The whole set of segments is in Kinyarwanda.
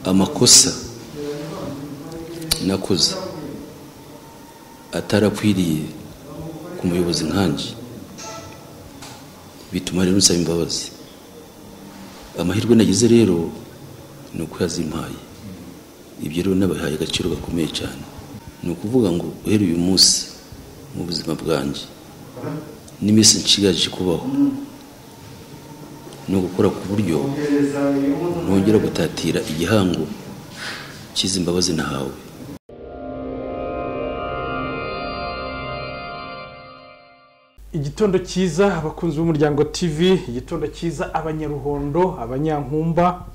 amakosa nakoze atarakwiriye ku muyobozi nkanjye bituma rero nsaba imbabazi. Amahirwe nagize rero ni uko yazimpaye. Ibyo rero nabahaye agaciro gakomeye cyane. Ni ukuvuga ngo uhereye uyu munsi mu buzima bwanjye n'iminsi nshigaje kubaho no gukora ku buryo ntongera gutatira igihango cy'izi mbabazi nahawe. Igitondo cyiza abakunzi b'umuryango TV, igitondo cyiza abanyaruhondo, abanyankumba,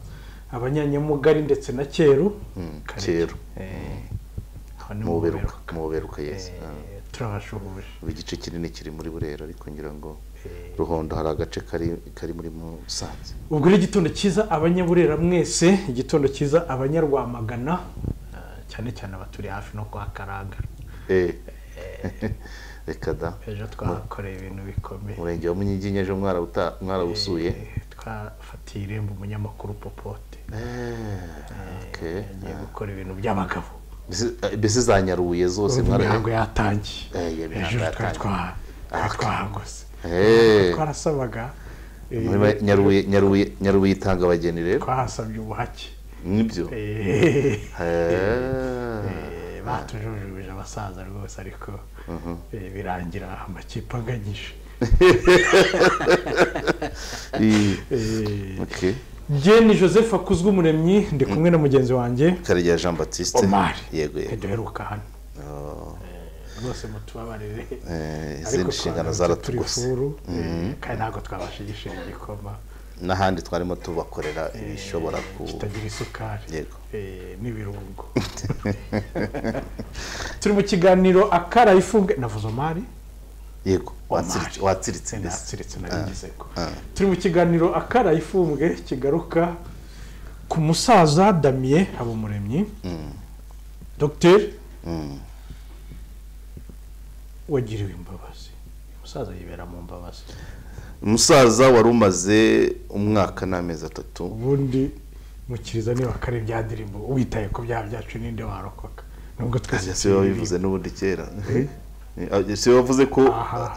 abanyanyamugari ndetse na Cyeru. Cyeru muberuka yes. Turabashuhuje. Igice kinini kiri muri Burera ariko ngira ngo Ruhondo hari agace kari muri Musanze. Ubwo igitondo cyiza abanyaburera mwese, igitondo cyiza abanyarwamagana cyane cyane abaturi hafi no kwa Karanga. Reka da. Ejo twakoreye ibintu bikomeye. Murenge wa Munyiginya ejo mwarabusuye. Twafatiye irembo umunyamakuru Popote. Okay. Ngiye gukora ibintu by'abagabo. Bese zanyaruye zose ntabwo yatangiye. Ejo twahagose. Twarasabaga. Nyaruye itanga abageni rero. Twahasabye ubuhake. Nibyo. Batujujubije abasaza rwose ariko birangira amakipe aganyije. Okay. Jeni Joseph akuzwe umuremyi ndi kumwe na mugenzi wanjye Karegeya Jean Baptiste. Omar. Yego. Duheruka hano. Rwose mutubabarire. Izindi nshingano zaratugose. Kandi ntabwo twabashigishije igikoma. N'ahandi twarimo tubakorera ibishobora kitagira isukari. Yego. N'ibirungo. Turi mu kiganiro akara ifunge navuze Omar. Yego. Watsiritse ndetse. Natsiritse nagize ko. Turi mu kiganiro akara ifunge kigaruka ku musaza Damien Habumuremyi. Dr. Wagiriwe imbabazi. Umusaza yibera mu mbabazi. Umusaza wari umaze umwaka n'amezi 3. Ubundi mukiriza niba kare bya ndirimbo witaye ko bya byacu ninde warokoka. Nubwo twese siyo bivuze n'ubundi kera. Siyo wavuze ko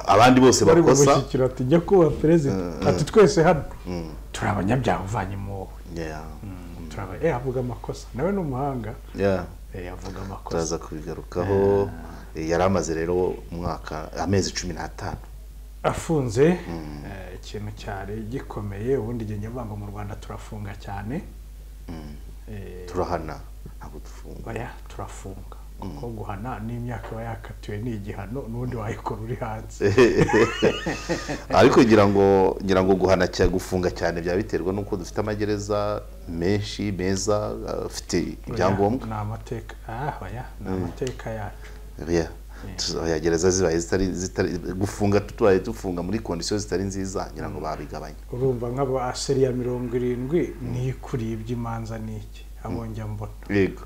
abandi bose bakosa. Bari gushyikira ati jya kuba president. Ati twese hano turi abanyabyaha uvanye mu wowe. Turaba avuga amakosa. Nawe n'umuhanga. Avuga amakosa. Turaza kubigarukaho. Yari amaze rero umwaka amezi 15 afunze. Ikintu cyari gikomeye ubundi gihe nyabango mu Rwanda turafunga cyane. Turahana ntabwo dufunga. Oya turafunga kuko guhana n'imyaka yakatiwe ni igihano n'ubundi wayikora uri hanze. Ariko ngira ngo guhana cya gufunga cyane bya biterwa nuko dufite amagereza menshi meza afite ibyangombwa. Na amateka oya na amateka yacu. Yagereza zitari gufunga tutubaye dufunga muri conditions zitari nziza ngira ngo babigabanye. Urumva nk'aba seri ya 70 ni kuri iby'imanza niki abonjya mbona. Yego.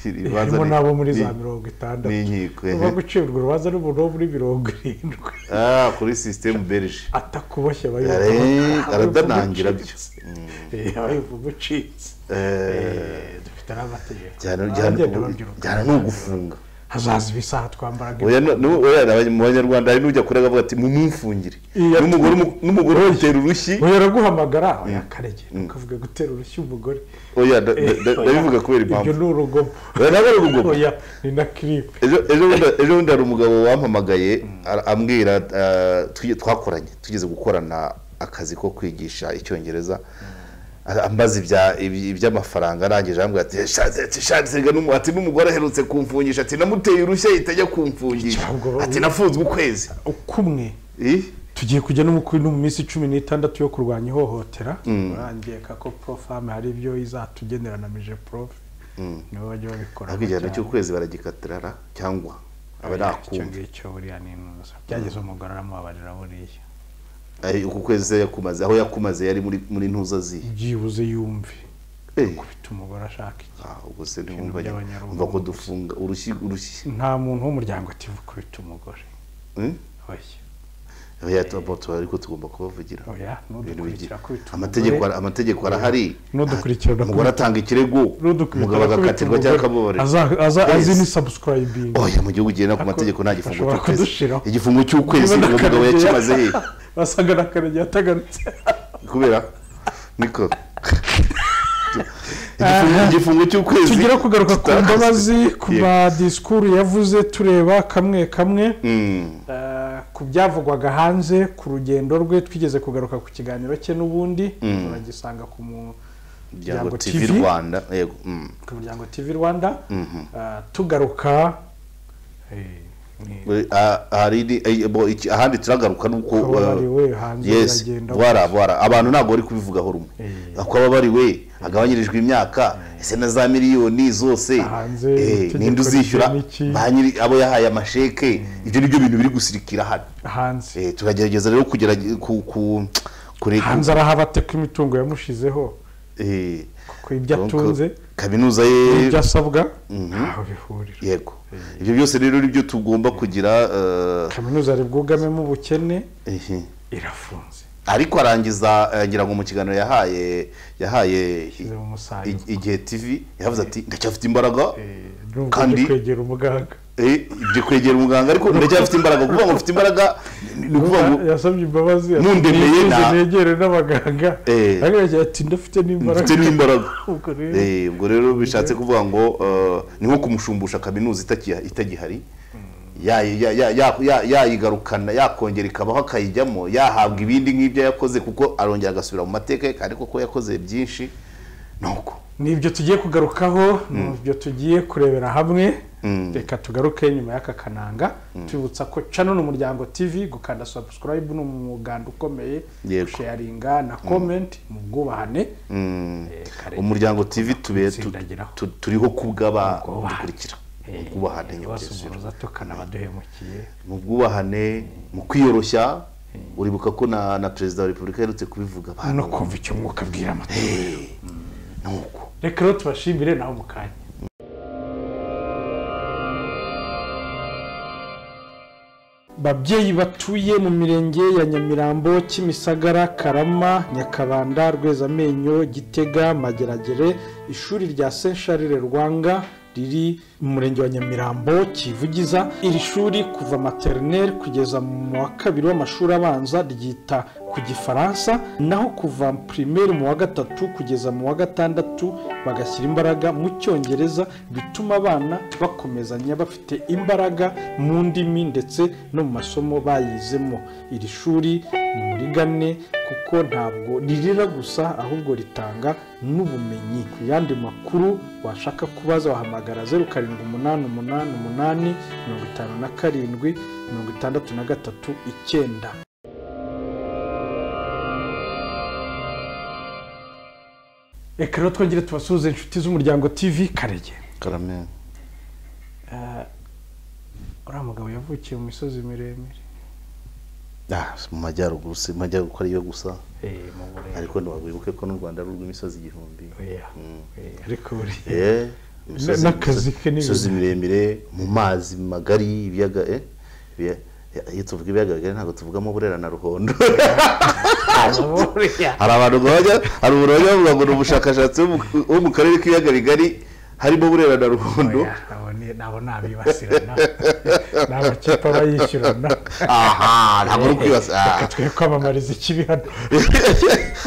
Ibanza nabo muri za 60. N'inkiko. Uba gucibwa urubanza n'umuntu muri 70. Kuri system belge. Atakuboshye aradanangira byo. Abayivuga ucitse. Dufite n'amategeko. Cyane no gufunga. Hazaza ibisaha twambaraga. Oya mu Banyarwanda hari n'ujya kurega avuga ati mumufungire. N'umugore wotera urushyi. Oya raguhamagara oya Karege ukavuga gutera urushyi umugore. Oya ndabivuga kubera impamvu. Ibyo n'urugomo. Oya ni na clip. Ejo bundi hari umugabo wampamagaye ambwira twakoranye tugeze gukorana akazi ko kwigisha icyongereza. Ambaza iby'amafaranga arangije ambwira ati shatse n'umuhati n'umugore aherutse kumfungisha ati namuteye urushya yitajya kumfungisha ati nafunzwe ukwezi kumwe. Tugiye kujya no mu minsi 16 yo kurwanya ihohotera. Urangiye kako profame hari ibyo izatugenera na mije prof. Nibo bajya babikora. Akijyana cy'ukwezi baragikatirara cyangwa abarakumva. Icyo buriya ni inuza. Byageze umugore aramubabarira buriya. Uku kwezi yakumaze aho yakumaze yari muri ntuza byibuze yumve kubita umugore ashaka iki. Ubwo se ntumva ko dufunga urushyi nta muntu w'umuryango ati kubita umugore. ariko tugomba kubavugira oya nudukurikira kubita amategeko arahari nudukurikira umugore atanga ikirego umugabo agakatirwa cyangwa akamubarira azi ni subscribing oya mu gihugu genda ku mategeko nta igifungo cy'ukwezi umugabo yakimaze he basaga nakarege yatagarutse kubera niko igifungo cy'ukwezi tugira kugaruka ku mbabazi ku ma disikuru yavuze tureba kamwe ku byavugwaga hanze ku rugendo rwe twigeze kugaruka ku kiganiro cye n'ubundi turagisanga ku muryango TV Rwanda yego ku muryango TV Rwanda tugaruka ahandi turagaruka nuko yes bwara abantu ntabwo bari kubivugaho rumwe ako ababariwe agabanyirijwe imyaka ese na za miliyoni zose ninde uzishyura banyiri abo yahaye amasheke ibyo nibyo bintu biri gusirikira hano hanze tukagerageza rero kugera kureka hanze arahabate ko imitungo yamushizeho kuko ibyo atunze kaminuza ye ibyo asabwa aho bihurira yego ibyo byose rero nibyo tugomba kugira kaminuza ari bwugamemo ubukene irafunze ariko arangiza ngira ngo mu kiganiro yahaye igihe TV yavuze ati ndacyafite imbaraga kandi kwegera umuganga ibyo kwegera umuganga ariko ndacyafite imbaraga kuvuga ngo ufite imbaraga ni kuvuga ngo yasabye imbabazi nundemeye negere n'abaganga ariko ati ndafite n'imbaraga ubwo rero bishatse kuvuga ngo ni nko kumushumbusha kaminuza itagihari yayigarukana yakongera ikabaho akayijyamo yahabwa ibindi nk'ibyo yakoze kuko arongera agasubira mu mateka ye kandi koko yakoze byinshi nuko nibyo tugiye kugarukaho nibyo tugiye kurebera hamwe reka tugaruke nyuma y'aka kananga tubutsa ko channel n'umuryango TV gukanda subscribe no muganda ukomeye sharinga na comment mu bwubahane umuryango TV turiho kubgaba dukurikira ubwubahane nyabasubiza tukana baduhemukiye mu bwubahane mu kwiyoroshya uribuka ko na president wa Republika yarutse kubivuga no kumva icyo mwuka bwira amategeko nuko reka rero tubashimire naho mukanya babyeyi batuye mu mirenge ya Nyamirambo, Kimisagara, Karama, Nyakabanda, Rwezamenyo, Gitega, Mageragere, ishuri rya Saint Charles Rwanga riri mu murenge wa Nyamirambo Kivugiza. Iri shuri kuva maternelle kugeza mu wa kabiri w'amashuri abanza ryita ku Gifaransa, naho kuva primaire mu wa gatatu kugeza mu wa gatandatu bagashyira imbaraga mu Cyongereza, bituma abana bakomezanya bafite imbaraga mu ndimi ndetse no mu masomo bayizemo. Iri shuri ni muri gane kuko ntabwo ririra gusa ahubwo ritanga n'ubumenyi. Ku yandi makuru washaka kubaza wahamagara 0788 57 63 9. Reka twongere tubasuhuze inshuti z'umuryango TV Karege. Karame. Uriya mugabo yavukiye mu misozi miremire. Mu majyaruguru se majyaruguru ariyo gusa. Ariko ntiwabibuke ko n'u Rwanda ruri imisozi igihumbi. Ariko buri n'akazi ke n'imisozi miremire mu mazi magari ibiyaga iyo tuvuga ibiyaga ntabwo tuvugamo Burera na Ruhondo. Hari abantu hari umuntu bavuga ngo ubushakashatsi wo mu karere k'ibiyaga bigari harimo Burera na Ruhondo. Nabo nabibasirana n'amakipe abayishyurana. Aha ntabwo uri kwibasira twe kwamamariza ikibi hano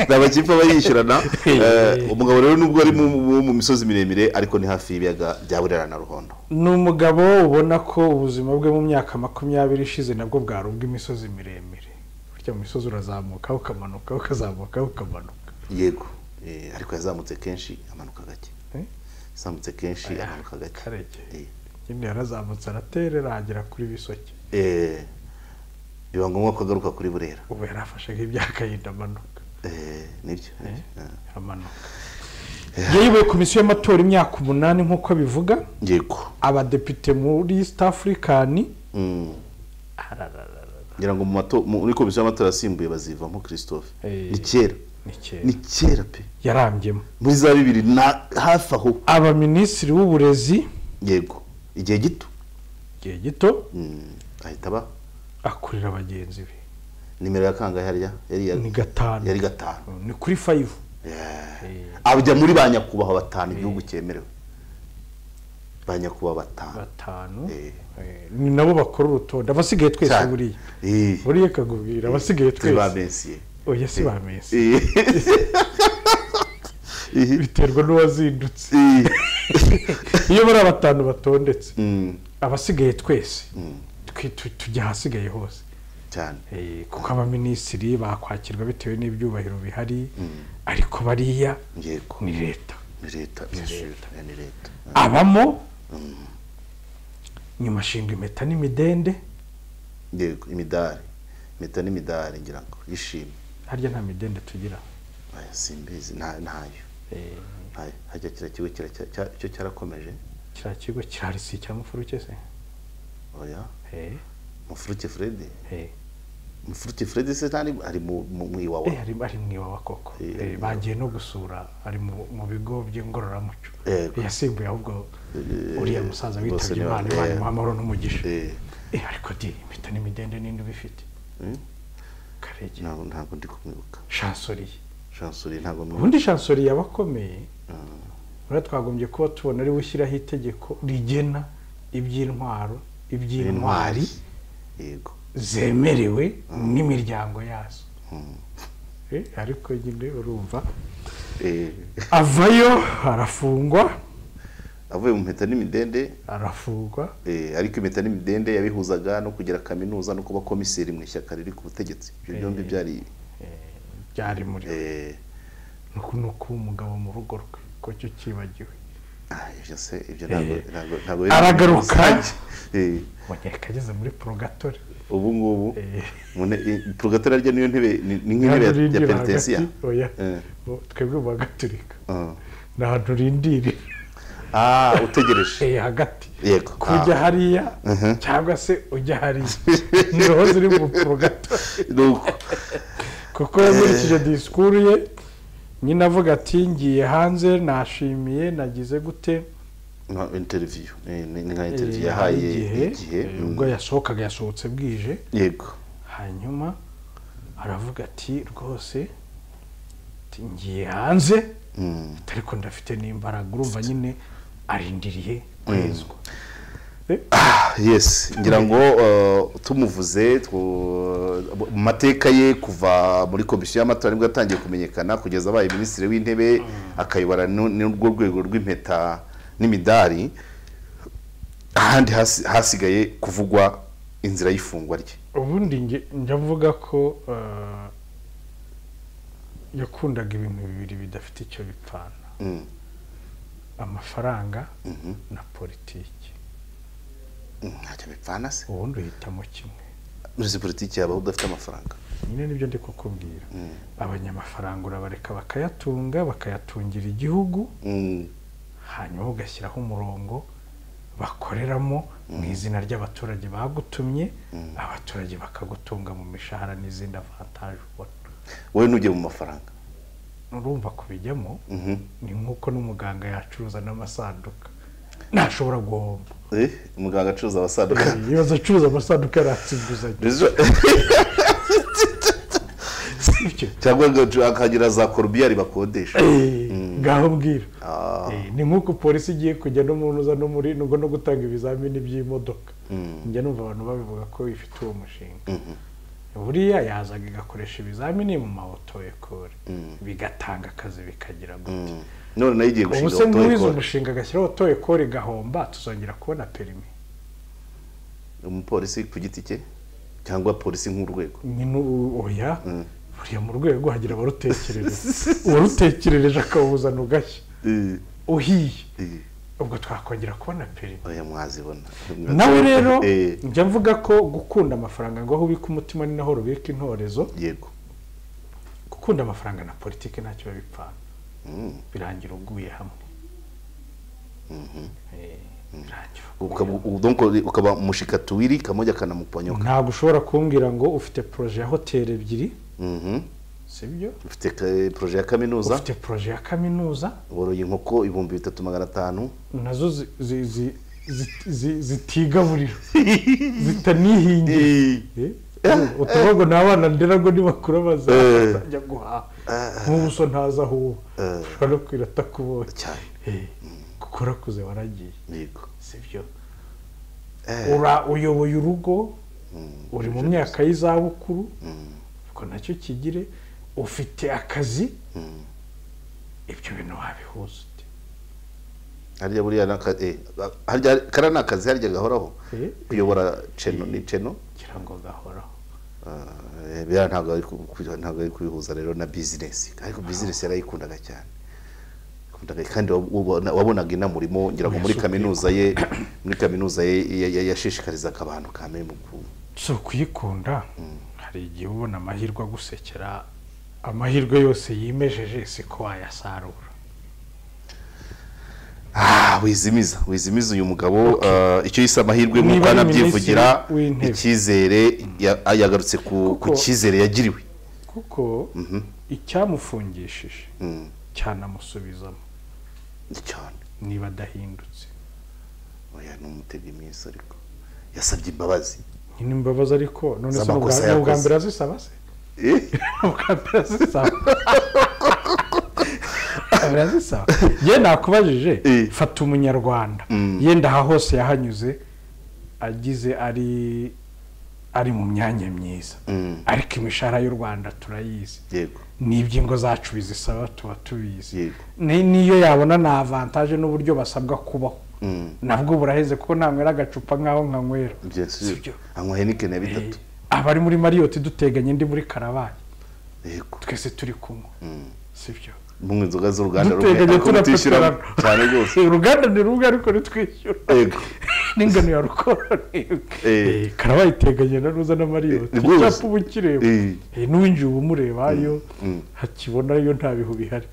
n'amakipe abayishyurana. Umugabo rero nubwo ari mu misozi miremire ariko ni hafi y'ibiyaga bya Burera na Ruhondo. Ni umugabo ubona ko ubuzima bwe mu myaka 20 ishize nabwo bwarubwa imisozi miremire. Burya mu misozi urazamuka ukamanuka ukazamuka ukamanuka. Yego ariko yazamutse kenshi amanuka gake. Samutse kenshi amanuka gake. Karege. Ikindi yarazamutse araterera agera kuri Bisoke. Biba ngombwa ko agaruka kuri Burera. Ubu yarafashe nk'ibyakayinda amanuka. Nibyo. Amanuka. Yewe komisiyo y'amatora imyaka 8 nkuko bivuga. Yego. Abadepite muri East African. Ngira ngo muri komisiyo y'amatora asimbuye bazivamo Christophe. Ni kera. Ni kera pe. Yarambyemo. Muri za 2000 na hafi aho. Aba minisitiri w'uburezi. Yego. Igihe gito. Ahita ba akurira abagenzi be. nimero ya kangahe harya ni 5 yari 5 ni kuri 5 abajya muri ba nyakubahwa 5 igihugu cyemerewe ba nyakubahwa 5 ni nabo bakora urutonde abasigaye twese buriya kagubwira abasigaye twese ba Messi oya si ba Messi biterwa n'uwazindutse iyo bari 5 batondetse abasigaye twese tujya hasigaye hose cyane kuko abaminisitiri bakwakirwa bitewe n'ibyubahiro bihari ariko bariya ni leta abamo nyuma shinga impeta n'imidende yego imidari impeta n'imidari ngira ngo yishimye harya nta midende tugira simbizi ntayo hajya kira kigo cyo cyarakomeje kira kigo kirarisi cya Mufuruke se oya Mufuruke Fred Mufuruke Fred se ari mu iwawa ari mu iwawa koko bagiye no gusura ari mu bigo by'ingororamuco yasimbuye ahubwo uriya musaza witabye Imana Muhamaro n'umugisha ariko impeta n'imidende ninde bifite Karege ntabwo ndi kumwibuka Chancelier ntabwo ubundi Chancelier yabakomeye twakagombye kuba tubona ari ushyiraho itegeko rigena iby'intwaro iby'intwari yego zemerewe n'imiryango yazo ariko nyine urumva avayo arafungwa avuye mu mpeta n'imidende arafungwa ariko impeta n'imidende yabihuzaga no kugira kaminuza no kuba komiseri mu ishyaka riri ku butegetsi ibyo byombi byari muri no kuba umugabo mu rugo rwe ko cyo kibagiwe ibyo ntabwo aragaruka ageze muri purgatori ubu ngubu purgatori arya niyo ntebe ni nk'intebe ya penitensiya twebwe mu bagatolika ni ahantu urindiriye utegereje hagati yego kujya hariya cyangwa se ujya hariya niho ziri mu purgatori kuko yamurikije disikuru ye nyine avuga ati ngiye hanze nashimiye nagize gute interview ni nka interview yahaye igihe ubwo yasohotse bwije yego hanyuma aravuga ati rwose ngiye hanze ariko ndafite n'imbaraga urumva nyine arindiriye kwezwa yes ngira ngo tumuvuze mu mateka ye kuva muri komisiyo y'amatora nibwo atangiye kumenyekana kugeza abaye minisitiri w'intebe akayobora n'urwo rwego rw'impeta n'imidari ahandi hasigaye kuvugwa inzira y'ifungwa rye ubundi njya mvuga ko yakundaga ibintu bibiri bidafite icyo bipfana amafaranga na politiki ntacyo bipfana se ubundi uhitamo kimwe muri politiki yabaho udafite amafaranga nyine nibyo ndi kukubwira abanyamafaranga urabareka bakayatunga bakayatungira igihugu hanyuma ugashyiraho umurongo bakoreramo mu izina ry'abaturage bagutumye abaturage bakagutunga mu mishahara n'izindi avantaje ubona wowe ntujye mu mafaranga urumva kubijyamo ni nk'uko n'umuganga yacuruza n'amasanduka ntashobora guhomba umuganga acuruza amasanduka yibaza acuruza amasanduka yaratsinzuzanye cyangwa akagira za korubiyari bakodesha ngaho mbwira ni nk'uko polisi igiye kujya no mu ntuza no muri no gutanga ibizamini by'imodoka njya numva abantu babivuga ko ifite uwo mushinga buriya yazaga igakoresha ibizamini mu mawoto ekore bigatanga akazi bikagira gute none nayo igiye gushinga oto ekore nk'uwize umushinga agashyiraho oto ekore gahomba tuzongera kubona perimi umupolisi ku giti cye cyangwa polisi nk'urwego oya buriya mu rwego hagira abarutekerereje uwarutekerereje akawuzana ugashya uhiye ubwo twakongera kubona perimi oya mwazibona nawe rero njya mvuga ko gukunda amafaranga ngo aho ubika umutima ni naho rubika intorezo yego gukunda amafaranga na politiki ntacyo bipfana birangira uguye hamwe ukaba umushikatuwiri kamoja kanamuponyoka ntabwo ushobora kumbwira ngo ufite proje ya hoteli ebyiri sibyo ufite proje ya kaminuza ufite proje ya kaminuza woroye inkoko 3500 nazo zitigaburira zitanihingiye utuvugo n'abana ndera ngo nibakura bazajya guhaha nk'ubu so ntaza aho ushobora no kwirata kubonye cyane kuko urakuze waragiye yego sibyo uyoboye urugo uri mu myaka y'izabukuru ubwo nacyo kigire ufite akazi ibyo bintu wabihuza ute harya buriya harya kara n'akazi harya gahoraho kuyobora ceno ni ceno kugira ngo gahoraho bya ntabwo ari kubihuza rero na business ariko business yarayikundaga cyane kandi wabonaga inamurimo ngira ngo muri kaminuza ye yashishikarizaga abantu kame mu so kuyikunda hari igihe ubona amahirwe agusekera amahirwe yose yimejeje siko wayasarura wizimiza uyu mugabo icyo yise amahirwe nk'uko anabyivugira icyizere yagarutse ku cyizere yagiriwe kuko icyamufungishije cyanamusubizamo cyane niba adahindutse oya n'umutega iminsi ariko yasabye imbabazi n'imbabazi ariko none se ubwa mbere azisaba se ubwa mbere azisaba ye nakubajije fata umunyarwanda yenda aha hose yahanyuze agize ari mu myanya myiza ariko imishahara y'u Rwanda turayizi yego n'ibyingo zacu bizisaba tuba tubizi niyo yabona na avantage n'uburyo basabwa kubaho nabwo buraheze kuko namwera agacupa nkaho nkanywera anywa Heineken ya 3 abari muri Marriott duteganye ndi muri Karabaye yego twese turi kumwe sibyo bumwe inzoga z'uruganda ruteganye cyane rwose uruganda ni rumwe ariko nitwishyura yego n'ingano ya rukoroni Karabaye iteganye na ruza na Marriott cyapa ubukireba n'uwinjiye ubumurebayo hakibonayo nta bihu bihari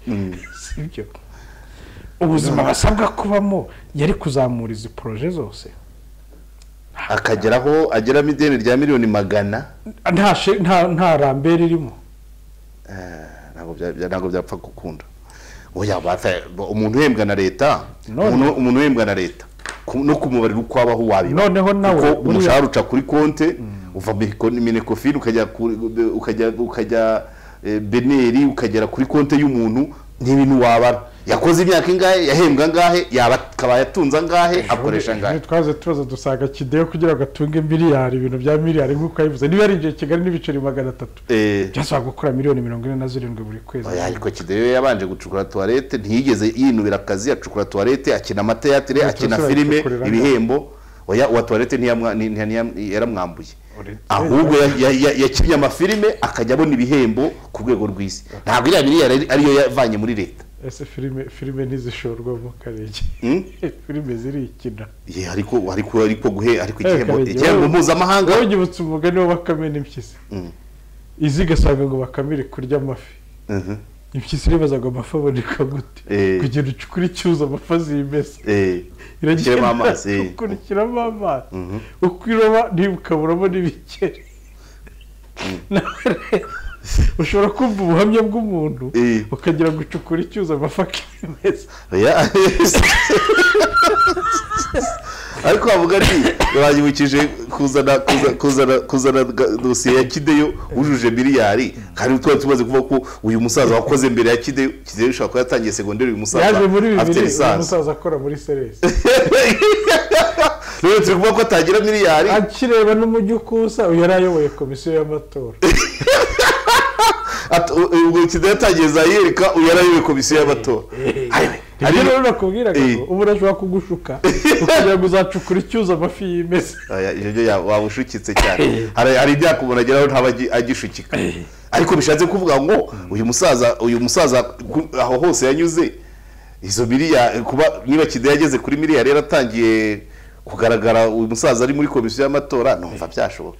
sibyo ubuzima basabwa kubamo yari kuzamura izi projet zose akageraho ageramo ideni rya miliyoni 100 nta rambere irimo ntabwo byapfa gukunda oya umuntu uhembwa na leta umuntu uhembwa na leta no kumubarira uko abaho wabiba noneho nawe umushahara uca kuri konte uva Minecofin ukajya beneri ukagera kuri konte y'umuntu n'ibintu wabara yakoze imyaka ingahe yahembwa ngahe akaba yatunze angahe akoresha ngahe twaze tubaza dusaga Kideyo kugira ngo atunge miliyari ibintu bya miliyari nk'uko yabivuze niba ari igihe Kigali n'ibiceri 300 byasaba gukora miliyoni 47 buri kwezi ariko Kideyo yabanje gucukura toilette ntiyigeze yinubira akazi acukura toilette akina amateatre akina filime ibihembo oya wa toilette yaramwambuye ahubwo yakinnye amafilime akajya abona ibihembo ku rwego rw'isi ntabwo iriya miliyari ariyo yavanye muri leta ese filime ntizishorwa mu karege filime zirikina ariko guhe ariko igihembo mpuzamahanga wagibutse umugani wa Bakame n'impyisi izigasanga ngo Bakamire kurya amafi impyisi ribazaga amafi aboneka gute kugira ucukure icyuza amafi azimesa iragiramo amazi ukurikiramo amazi ukwiroba ntibukaburamo n'ibikeri ushobora kumva ubuhamya bw'umuntu ukagira ngo ucukure icyuza amafi akimeza ariko bavuga ati banyibukije kuzana dosiye ya Kideyo wujuje miliyari kandi twari tumaze kuvuga ko uyu musaza wakoze mbere ya Kideyo ushobora kuba yatangiye segonderi uyu musaza yaje muri 2000 uyu musaza akora muri Ceres rero turi kuvuga ko atagira miliyari akireba n'umujyi ukusa uyu yarayoboye komisiyo y'amatora ubwo Kideyo yatangiye zayereka uyu yarayoboye komisiyo y'amatora ari rero nakubwiraga ngo ubu urashobora kugushuka ukagira ngo uzacukura icyuza amafi yimeze ibyo wabushukitse cyane hari imyaka umuntu ageraho ntaba agishukika ariko bishatse kuvuga ngo uyu musaza aho hose yanyuze izo miliyari kuba niba Kideyo yageze kuri miliyari yaratangiye kugaragara uyu musaza ari muri komisiyo y'amatora numva byashoboka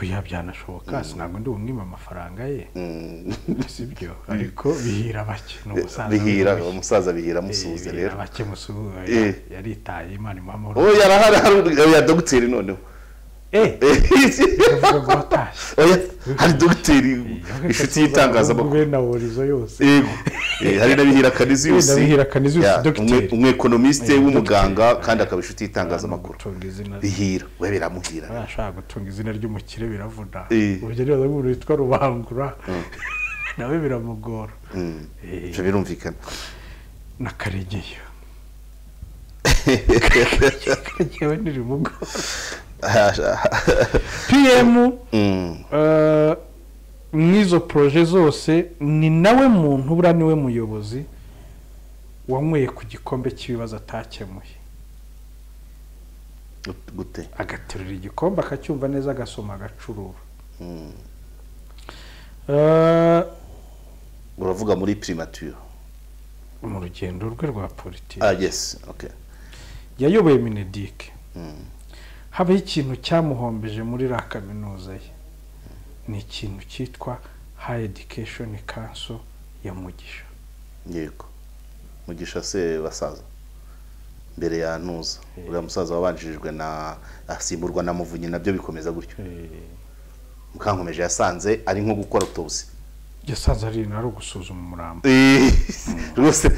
oya byanashoboka ntabwo ndi umwima amafaranga ye sibyo ariko bihira bake umusaza bihira musuze rero bake musuze yaritaye Imana imamoro yarahari ya dogiteri noneho bavuga ngo watashye oya hari dogiteri inshuti y'itangazamakuru bene aborizo yose yego hari nabihira Canisius dogiteri umwekonomiste w'umuganga kandi akaba inshuti y'itangazamakuru bihira we biramuhira arashaka gutunga izina ry'umukire biravuna urugero rero umuntu witwa Rubangura nawe biramugora ibyo birumvikana na Karegeyo Karegeyo ni rumugora PM mwizo projet zose ni nawe muntu bura niwe muyobozi wanyweye ku gikombe cy'ibibazo atakemuye gute agaterura igikombe akacyumva neza agasoma agacurura uravuga muri primature mu rugendo rwe rwa politiki yes okay yayoboye Mineduc habaho ikintu cyamuhombeje muri la kaminuza ye ni ikintu cyitwa High Education Council ya Mugisha yego Mugisha se basaza mbere ya ntuza uriya musaza wabanjirijwe na asimburwa na Muvunyi nabyo bikomeza gutyo Mukankomeje yasanze ari nko gukora autopsy yasanze ari nari gusuzuma umurambo rwose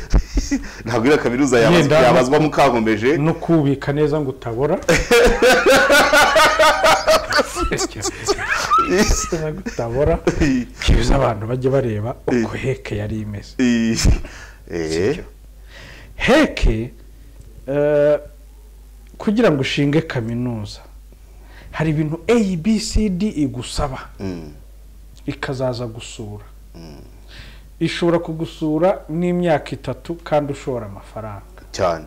ntabwo ira kaminuza yabazwa Mukankomeje no kubika neza ngo utabora gutabora kibuza abantu bajye bareba uko heke yari imeze heke kugira ngo ushinge kaminuza hari ibintu ABCD igusaba ikazaza gusura ishobora kugusura n'imyaka 3 kandi ushora amafaranga cyane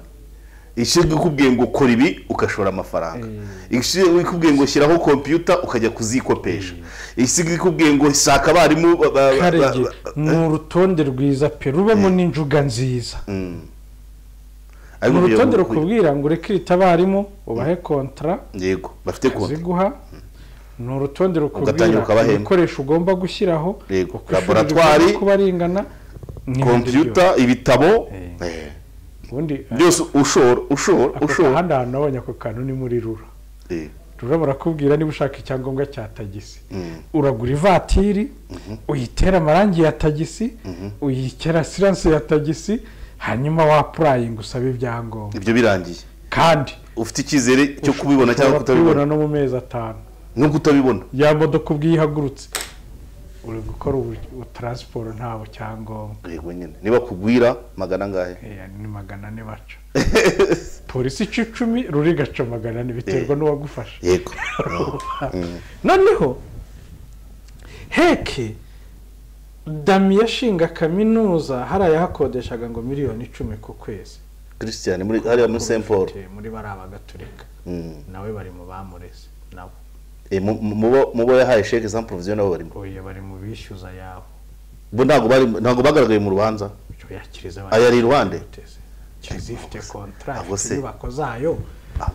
ishirwe kubwiye ngo ukora ibi ukashora amafaranga ishirwe kubwiye ngo shyiraho computer ukajya kuzikopesha ishirwe kubwiye ngo shaka abarimu ni urutonde rwiza pe rubamo n'injuga nziza mu rutonde rukubwira ngo rekirita abarimu ubahe kontra yego bafite kontra ziguha ni urutonde rukubwira ibikoresho ugomba gushyiraho laboratoire kubaringana computer ibitabo ubundi byose ushora handi ahantu nabonye ako kantu ni muri rura rura barakubwira niba ushaka icyangombwa cya tagisi uragura ivatiri uyitera amarangi ya tagisi uyikera siranse ya tagisi hanyuma wapurayinga usabe ibyangombwa ibyo birangiye kandi ufite ikizere cyo kubibona cyangwa kutabibona no mu mezi 5 no kutabibona ya modoka ubwihagurutse uri gukora transport ntabo cyangombwa yego nyine niba kugwira magana ngahe ni magana ne baca polisi 10 ruri gaca magana ne biterwa n'uwagufasha yego noneho heke Dami yashinga kaminuza harayahakodeshaga ngo miliyoni 10 ku kwezi Christian muri hariya muri Saint Paul muri barabagatulika nawe bari mu bamureze nabo mubo yahaye chèque sans provision nabo barimo oya bari mu bishyuza yabo bo ntago bagaragaye mu rubanza yakiriza ayari Rwanda kizifite contract y'ubako zayo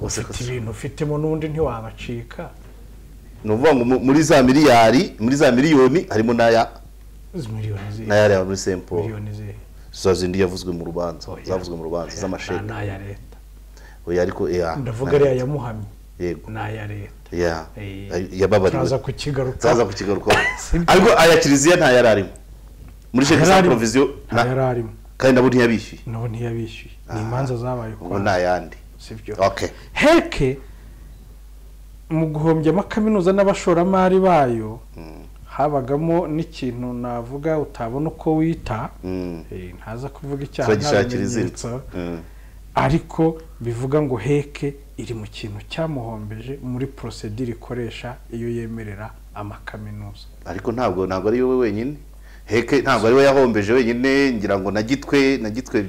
ufite ibintu ufitemo n'undi ntiwabacika nuvuga ngo muri za miliyoni harimo naya naya ya muri Saint Paul zazindi yavuzwe mu rubanza zavuzwe mu rubanza z'amasheke naya leta oya ariko ndavuga ari yamuhamye yego naya leta yababari zaza kukigaruka ariko aya kiliziya nta yararimo muri chèque sans provision yararimo kandi nabo ntiyabishyuye ni imanza zabaye kwa nayandi sivyo okay heke mu guhombya makaminuza n'abashoramari bayo habagamo n'ikintu navuga utabona uko wita ntaza kuvuga icyaha ntabimenyetso ariko bivuga ngo heke iri mu kintu cyamuhombeje muri procedure ikoresha iyo yemerera amakaminuza ariko ntabwo ari yowe wenyine heke ntabwo ari we yahombeje wenyine ngira ngo nagitwe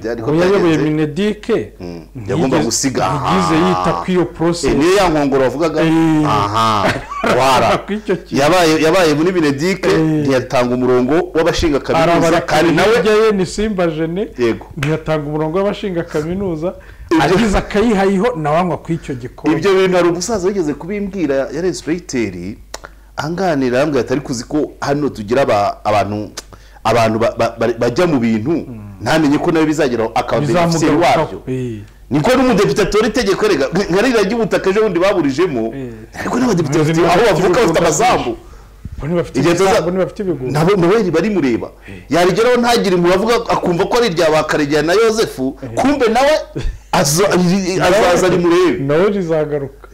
byari ko yayoboye Mineduc yagomba gusiga yigize yita ku iyo process niyo yankongoro bavugaga wara yabaye muri Mineduc ntiyatanga umurongo w'abashinga kaminuza kandi nawe ni Simba Jene ntiyatanga umurongo w'abashinga kaminuza agize akayihayiho nawanywa ku icyo gikombe ibyo bintu hari umusaza wigeze kubimbwira ya respecteur anganira ambwe atari kuzi ko hano tugira abantu bajya mu bintu ntamenye ko nawe bizageraho akabizamugera wabyo niko n'umudepite atora itegeko rega nkarira ry'ubutaka ejo bundi baburijemo ariko n'abadepite bafite aho bavuka bafite amasambu nabo bari mureba yarigeraho ntagire mu bavuga akumva ko ari rya bakaregera na Yosefu kumbe nawe azaza ari murebe nawe rizagaruka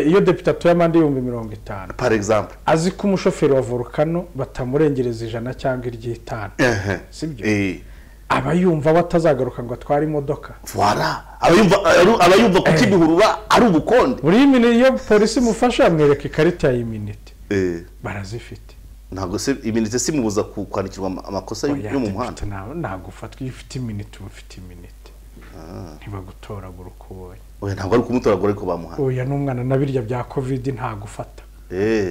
iyo depite atoye amande 50,000 par exemple azi ko umushoferi wa volcano batamurengereza 100 cyangwa 50 sibyo aba yumva batazagaruka ngo atware imodoka voilà aba yumva ko kibihurura ari ubukonde muri minute iyo polisi mufasha amwereka ikarita ya minute barazifite ntabwo se iminite simubuza kwandikirwa amakosa yo mu muhanda ntabwo ufatwa ifite iminute ufite iminute ntibagutoragura uko ubonye oya ntabwo ari kumutoragura ariko bamuhana oya n'umwana nabirya bya covid ntabwo ufata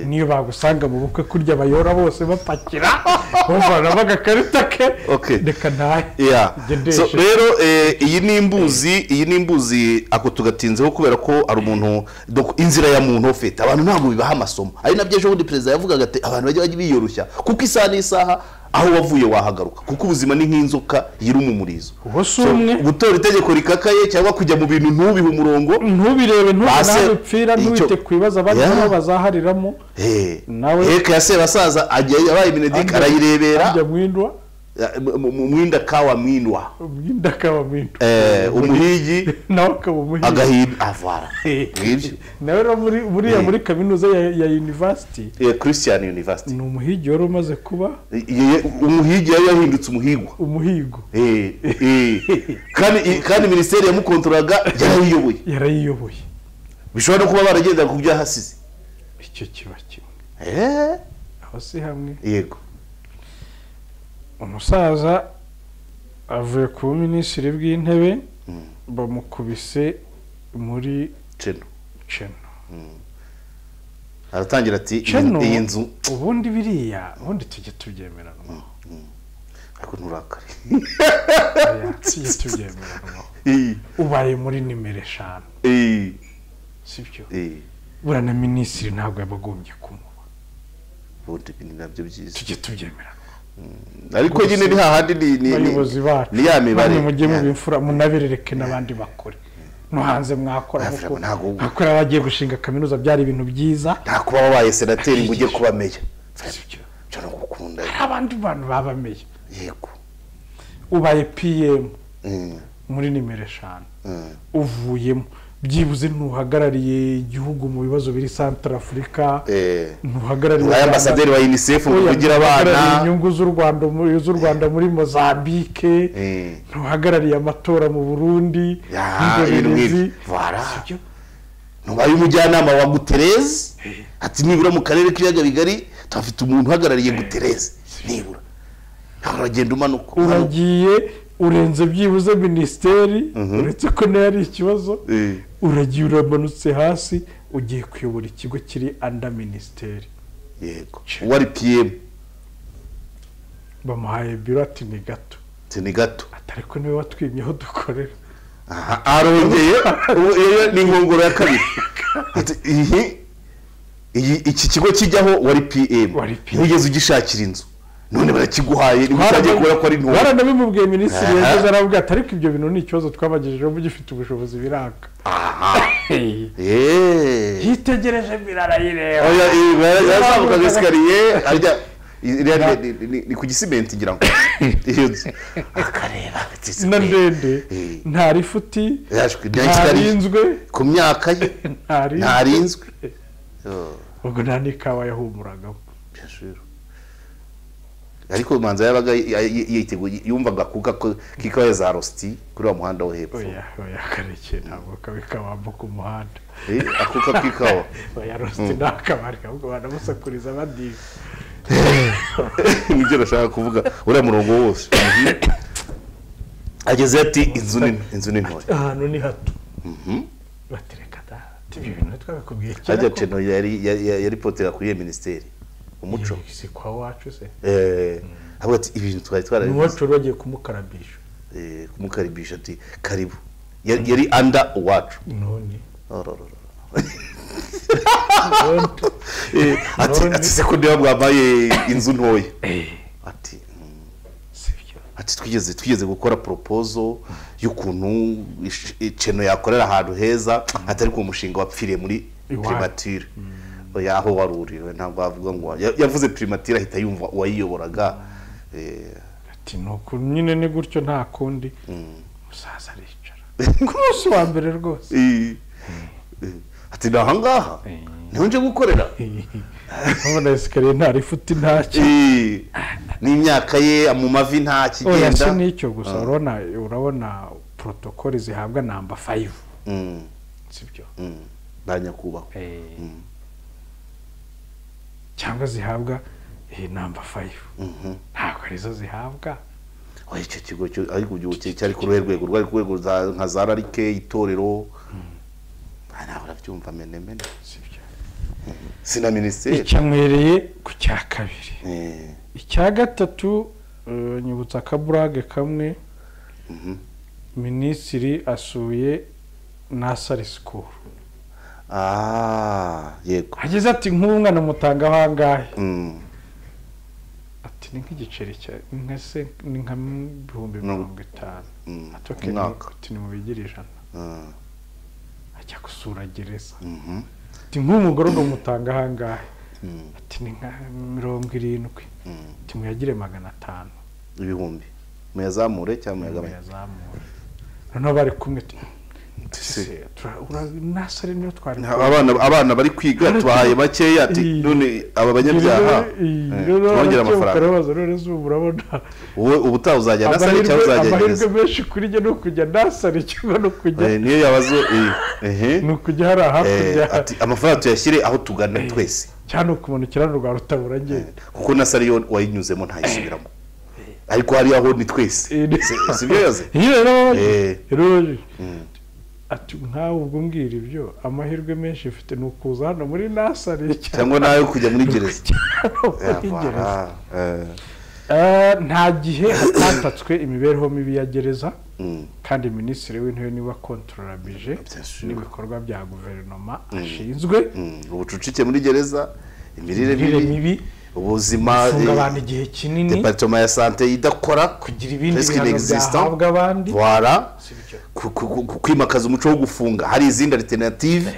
niyo bagusanga mu bukwe kurya bayora bose bapakira bavana bagakarita ke reka ntahe so rero iyi ni imbuzi ako tugatinzeho kubera ko ari umuntu inzira ya muntu ofete abantu ntabwo bibaha amasomo ari nabyo ejo bundi perezida yavugaga ati abantu bajye biyoroshya kuko isaha n'isaha aho wavuye wahagaruka kuko ubuzima ni nk'inzoka yiruma umurizo gutora itegeko rikakaye cyangwa kujya mu bintu ntubihe umurongo ntubirebe ntubipfira ntubite kwibaza abandi bazahariramo nawe heka ya sebasaza agiye yabaye Benedict arayirebera mwinda kawa mwindwa umuhigi nawe akaba umuhigi agahimba avara nawe muri kaminuza ya university Christian University ni umuhigi wari umaze kuba umuhigi yari yahindutse umuhigo kandi ministeri yamukontroraga yarayiyoboye bishobora no kuba baragenda ku byahasize icyo kiba kimwe aho si hamwe yego umusaza avuye ku minisitiri bw'intebe bamukubise muri ceno aratangira ati iyi nzu ubundi biriya ubundi tujye tubyemerana ariko nturakare tujye tubyemerana ubaye muri nimero 5 sibyo burana minisitiri ntabwo yabagombye kumuba ubundi nabyo byiza tujye tubyemerana ariko nyine ni hahandi ni ya mibare mujye mu bimfura munabirereke n'abandi bakore no hanze mwakora kuko bagiye gushinga kaminuza byari ibintu byiza nta kuba wabaye senateri ngo ujye kuba meya cyo no gukunda abandi bantu babameye yego ubaye PM muri nimero 5 uvuyemo byibuze ntuhagarariye igihugu mu bibazo biri Central Africa ntuhagarariye ambasaderi wa UNICEF mu kugira abana inyungu z'u Rwanda muri Mozambique ntuhagarariye amatora mu Burundi ntubaye umujyanama wa Guterres ati nibura mu karere k'ibiyaga bigari tafite umuntu uhagarariye Guterres nibura uragenda umanuka uragiye urenze byibuze ministeri uretse ko nari ikibazo uragiye uramanutse hasi ugiye kuyobora ikigo kiri under ministeri yego wari PM bamuhaye biro ati ni gato atari ko niwe watwimyeho dukorera arongeye ni inkongoro ya kabiri iki kigo kijyaho wari PM wigeze ugishakira inzu none barakiguhaye nibyo kubera ko ari nto baranabimubwiye minisitiri yaje aravuga ati ariko ibyo bintu ni ikibazo twabagejejeho mu gifite ubushobozi biraka yitegereje birarayireba yazamuka gasikariye arya ni ku gisimenti ngira ngo akareba na ndende ntari futi ntarinzwe ku myaka ye ntarinzwe ubwo nta n'ikawa yahumuragamo ariko manza yabaga yiteguye yumvaga kuka kikawe za rosti kuri wa muhanda wo hepfo oya kareke ntabwo kabikabamba ku muhanda akuka kikawa oya rosti nakabari ahubwo banamusakuriza badiga nibyo nashaka kuvuga uriya murongo wose ageze ati inzu ni ntoya ahantu ni hato batereka da ibi bintu twabikubwiye cyane ajya ceno yari potera kuri ministeri umuco si kwa wacu se avuga ati ibintu twari umuco bagiye kumukaribisha ati karibu yari anda uwacu none ati se ko ndiba bwambaye inzu ntoya ati ati twigeze gukora proposal y'ukuntu Cheno yakorera ahantu heza atari ku mushinga wapfiriye muri primature yaho waruriwe ntabwo avuga ngo yavuze primature ahita yumva uwayiyoboraga ati nuko nyine ni gutyo nta kundi musaza aricara ku munsi wa mbere rwose ati nahangaha niho nje gukorera ubona esikariye ntari futi ntacyo n'imyaka ye mu mavi nta kigenda oya nicyo gusa urabona protocole zihabwa number 5 sibyo banyakubahwa cyangwa zihabwa number 5 ntabwo arizo zihabwa oya icyo kigo cyo ariko ubyuke cyari ku rwego rwari ku rwego nka za rarike itorero ntabwo arabyumva menemene sibyo sina ministeri icyamwereye ku cya kabiri icya gatatu nyibutsa akaburage kamwe minisitiri asuye nursery school yego ageze ati nk'umwana mutanga ahangahe ati ni nk'igiceri cya ni nka 50,000 atoke ni mu bigira ijana ajya gusura gereza ati nk'umugororwa mutanga ahangahe ati ni nka 70 ati muyagire 500 ibihumbi muyazamure cyangwa muyagabanye noneho bari kumwe nasare niyo twari abana bari kwiga twahaye bakeya ati none aba banyabyaha twongera amafaranga urabona wowe ubutaha uzajya nasare cyangwa uzajya amahirwe menshi kuri jye no kujya nasare cyangwa no kujya niyo yabazo ni ukujya hari hakurya ati amafaranga tuyashyire aho tugana twese cyane ukumanukira rwa rutabura ngenda kuko nasare yo wayinyuzemo ntayisubiramo ariko hari aho ni twese sibyo yaze rero ati nkawe ubwo mbwira ibyo amahirwe menshi ufite ni ukuza hano muri nasari cyangwa nawe kujya muri gereza nta gihe hatatatswe imibereho mibi ya gereza kandi minisitiri w'intebe niwe wakontororabije n'ibikorwa bya guverinoma ashinzwe ubucucike muri gereza imirire mibi ubuzima gufunga abantu igihe kinini departement ya santé idakora kugira ibindi bihano byahabwa abandi kwimakaza umuco wo gufunga hari izindi alternative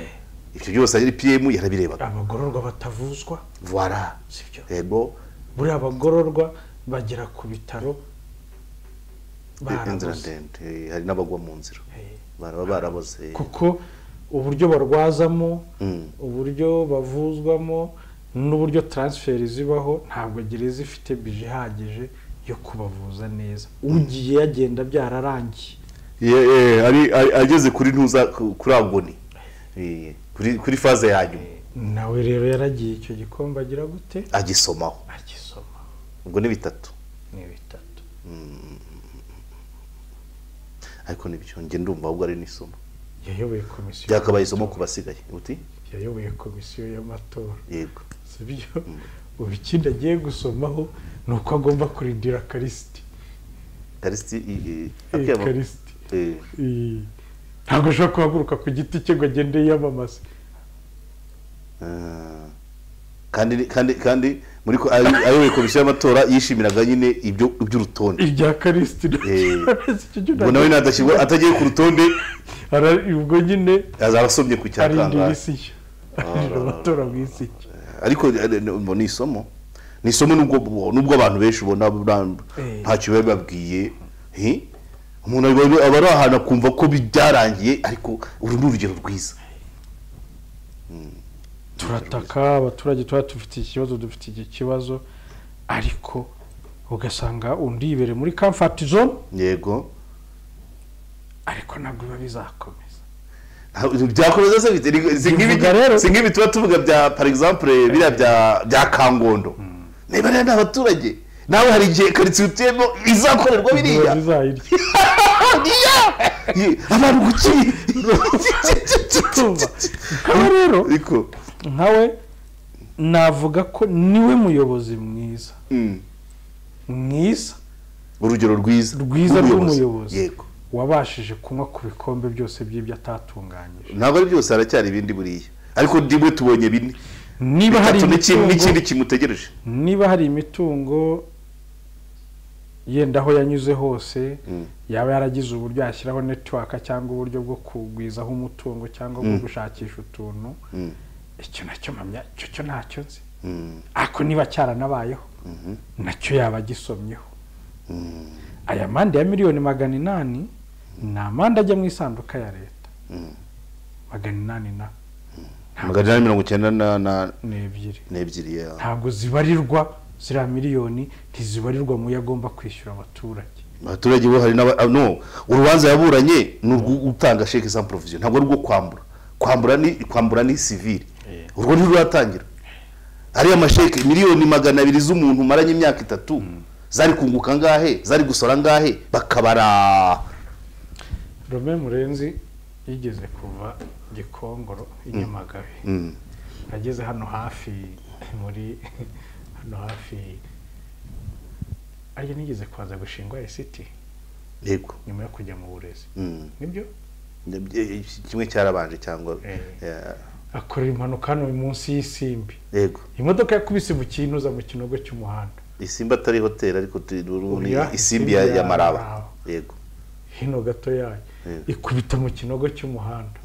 ibyo byose ari PM yarabirebaga abagororwa batavuzwa voilà sibyo ebo buri abagororwa bagera ku bitaro hari n'abagwa mu nzira baraboze kuko uburyo barwazamo uburyo bavuzwamo n'uburyo transfer zibaho ntabwo gereza ifite bije ihagije yo kubavuza neza ugiye yagenda byararangiye ari ageze kuri ntuza kuri agoni kuri faze yanyu nawe rero yaragiye icyo gikombe agira gute agisoma ubwo ni bitatu ariko nibyo nge ndumva ahubwo ari n'isomo yayoboye komisiyo byakabaye isomo ku basigaye uti yayoboye komisiyo y'amatora yego sibyo ubu ikindi agiye gusomaho ni uko agomba kurindira karisiti ntabwo ashobora kuhaguruka ku giti cye ngo agende yiyamamaze kandi muri ayoboye komisiyo y'amatora yishimiraga nyine iby'urutonde ibya karisiti ubwo nawe nadashyirwa atagiye ku rutonde ubwo nyine azarasomye ku cyakanga amatora mu isi ariko ni isomo nubwo abantu benshi ubona ntacyo biba babwiye umuntu aba ari ahantu akumva ko byarangiye ariko uru ni urugero rwiza turataka abaturage tuba dufite iki kibazo ariko ugasanga undi yibere muri comfort zone yego ariko ntabwo biba bizakomeza byakomeza se nk'ibi tuba tuvuga bya par exemple biriya bya Kangondo niba rero n'abaturage nawe hari igihe karitsiye utuyemo izakorerwa biriya abantu gukiri nkawe rero nkawe navuga ko niwe muyobozi mwiza urugero rwiza rw'umuyobozi yego wabashije kunywa ku bikombe byose by'ibyo atatunganyije ntabwo ari byose haracyari ibindi buriya ariko ndimwe tubonye bine niba hari n'ikindi kimutegereje niba hari imitungo yenda aho yanyuze hose yaba yaragize uburyo yashyiraho network cyangwa uburyo bwo kugwizaho umutungo cyangwa bwo gushakisha utuntu icyo nacyo mpamya cyo ntacyo nzi ako niba cyaranabayeho nacyo yaba gisomyeho aya mande ya miliyoni 800 ni amande ajya mu isanduka ya leta 800 na 892 n'ebyiri ntabwo zibarirwa zira miliyoni ntizibarirwa mu yagomba kwishyura abaturage bo hari no urubanza yaburanye n'utanga chèque sans provision ntabwo rwo kwambura ni civil urwo ntiruratangira ari amasheke miliyoni 200 z'umuntu maranye imyaka 3 zari kunguka ngahe zari gusora ngahe bakabara. Rome Murenzi yigeze kuva Gikongoro inyamagabe ageze hano hafi muri aje nigeze kwaza gushingwa ICT yego nyuma yo kujya mu burezi nibyo kimwe cyarabanje cyangwa akorera impanuka hano munsi y'Isimbi yego imodoka yakubise mu kintuza mu kinogo cy'umuhanda Isimbi atari hotel ariko ni Isimbi ya Maraba yego hino gato yayo ikubita mu kinogo cy'umuhanda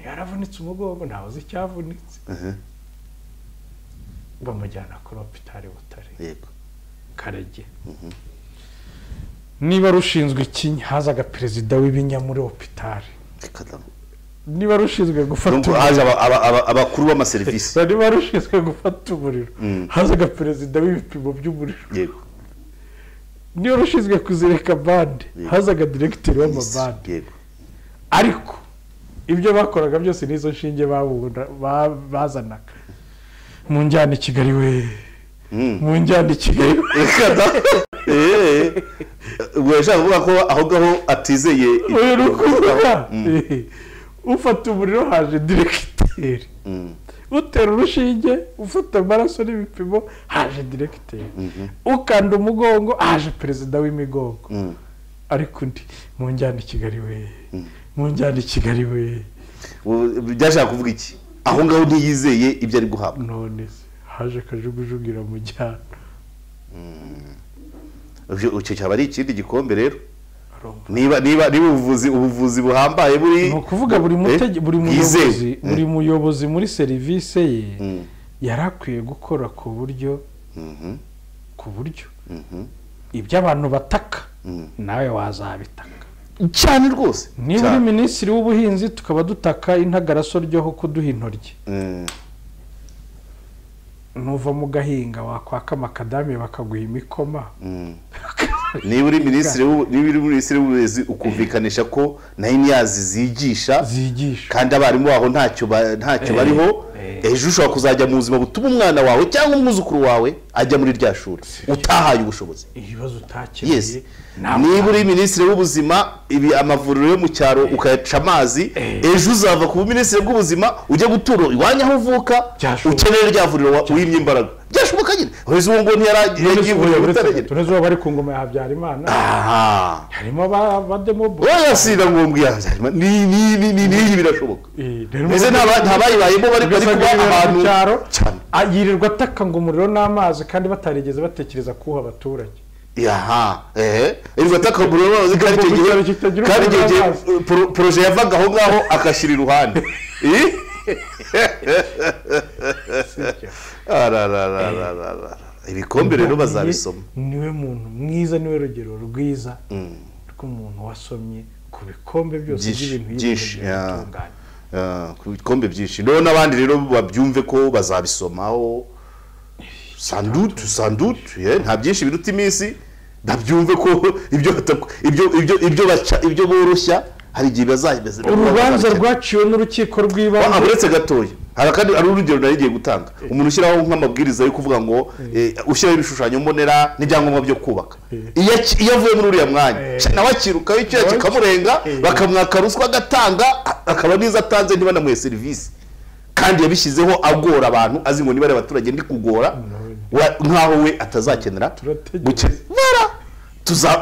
yaravunitse umugongo ntaho zicyavunitse bamujyana kuri hopitali Butare yego Karege niba rushinzwe ikinya hazaga perezida w'ibinya muri hopitali niba rushinzwe gufata abakuru b'amaserivisi niba rushinzwe gufata umuriro hazaga perezida w'ibipimo by'umuriro yego niba rushinzwe kuzireka bande hazaga directeur w'amabande yego ariko ibyo bakoraga byose nizo nshinge bazanaga mu njyana Kigali we mu njyana Kigali weshaka kuvuga ko aho gaho atizeye ufata umuriro haje directeur utera urushinge ufata amaraso n'ibipimo haje directeur ukanda umugongo haje perezida w'imigongo ariko ndi mu njyana Kigali we mu njyana Kigali we byashaka kuvuga iki aho ngaho ntiyizeye ibyo ari guhabwa none haje kajugujugira mu jyana icyo cyaba ari ikindi gikombe rero niba ubuvuzi buhambaye buri no kuvuga buri muyobozi muri service ye yarakwiye gukora ku buryo ibyo abantu bataka nawe wazabitaka cyane rwose niba uri minisitiri w'ubuhinzi tukaba dutaka intagaraso ryoho kuduha intoryi nuva mu gahinga wakwaka makadami bakaguha imikoma niba uri minisitiri w'uburezi ukumvikanisha ko na imyazi zigisha kandi abarimu baho ntacyo bariho ejo ushobora kuzajya mu buzima butuma umwana wawe cyangwa umwuzukuru wawe ajya muri rya shuri utahaye ubushobozi ibibazo utakeneye niba uri minisitiri w'ubuzima ibi amavuriro yo mu cyaro ukayaca amazi ejo uzava ku minisitiri bw'ubuzima ujye gutura iwanya aho uvuka ukeneye rya vuriro wimye imbaraga byashoboka nyine wese ubu ngo ntiyaragiye gutaragera tunezo bari ku ngoma ya Habyarimana harimo abademo oya sida ngombwa ya Habyarimana ni birashoboka ese ntabayibayemo bari kuba abantu cyane ayirirwa ataka ngo umuriro n'amazi kandi batarigeze batekereza kuha abaturage irwa takamburiro bazi kandi igihe proje yavaga aho ngaho akashira iruhande ibikombe rero bazabisoma niwe muntu mwiza niwe rugero rwiza rw'umuntu wasomye ku bikombe byose by'ibintu y'itunganya ku bikombe byinshi rero n'abandi rero babyumve ko bazabisomaho sandutu nta byinshi biruta iminsi ndabyumve ko ibyo boroshya hari igihe bazahimeze urubanza rwaciwe n'urukiko rw'ibanze uretse gatoya hari urugero narigiye gutanga umuntu ushyiraho nk'amabwiriza yo kuvuga ngo ushyiraho ibishushanyo mbonera n'ibyangombwa byo kubaka iyo avuye muri uriya mwanya nawe akirukaho icyo kikamurenga bakamwaka ruswa agatanga akaba n'izo atanze ntibanamuhe serivisi kandi yabishyizeho agora abantu azi ngo niba ari abaturage ndi kugora nkaho we atazakenera gukemura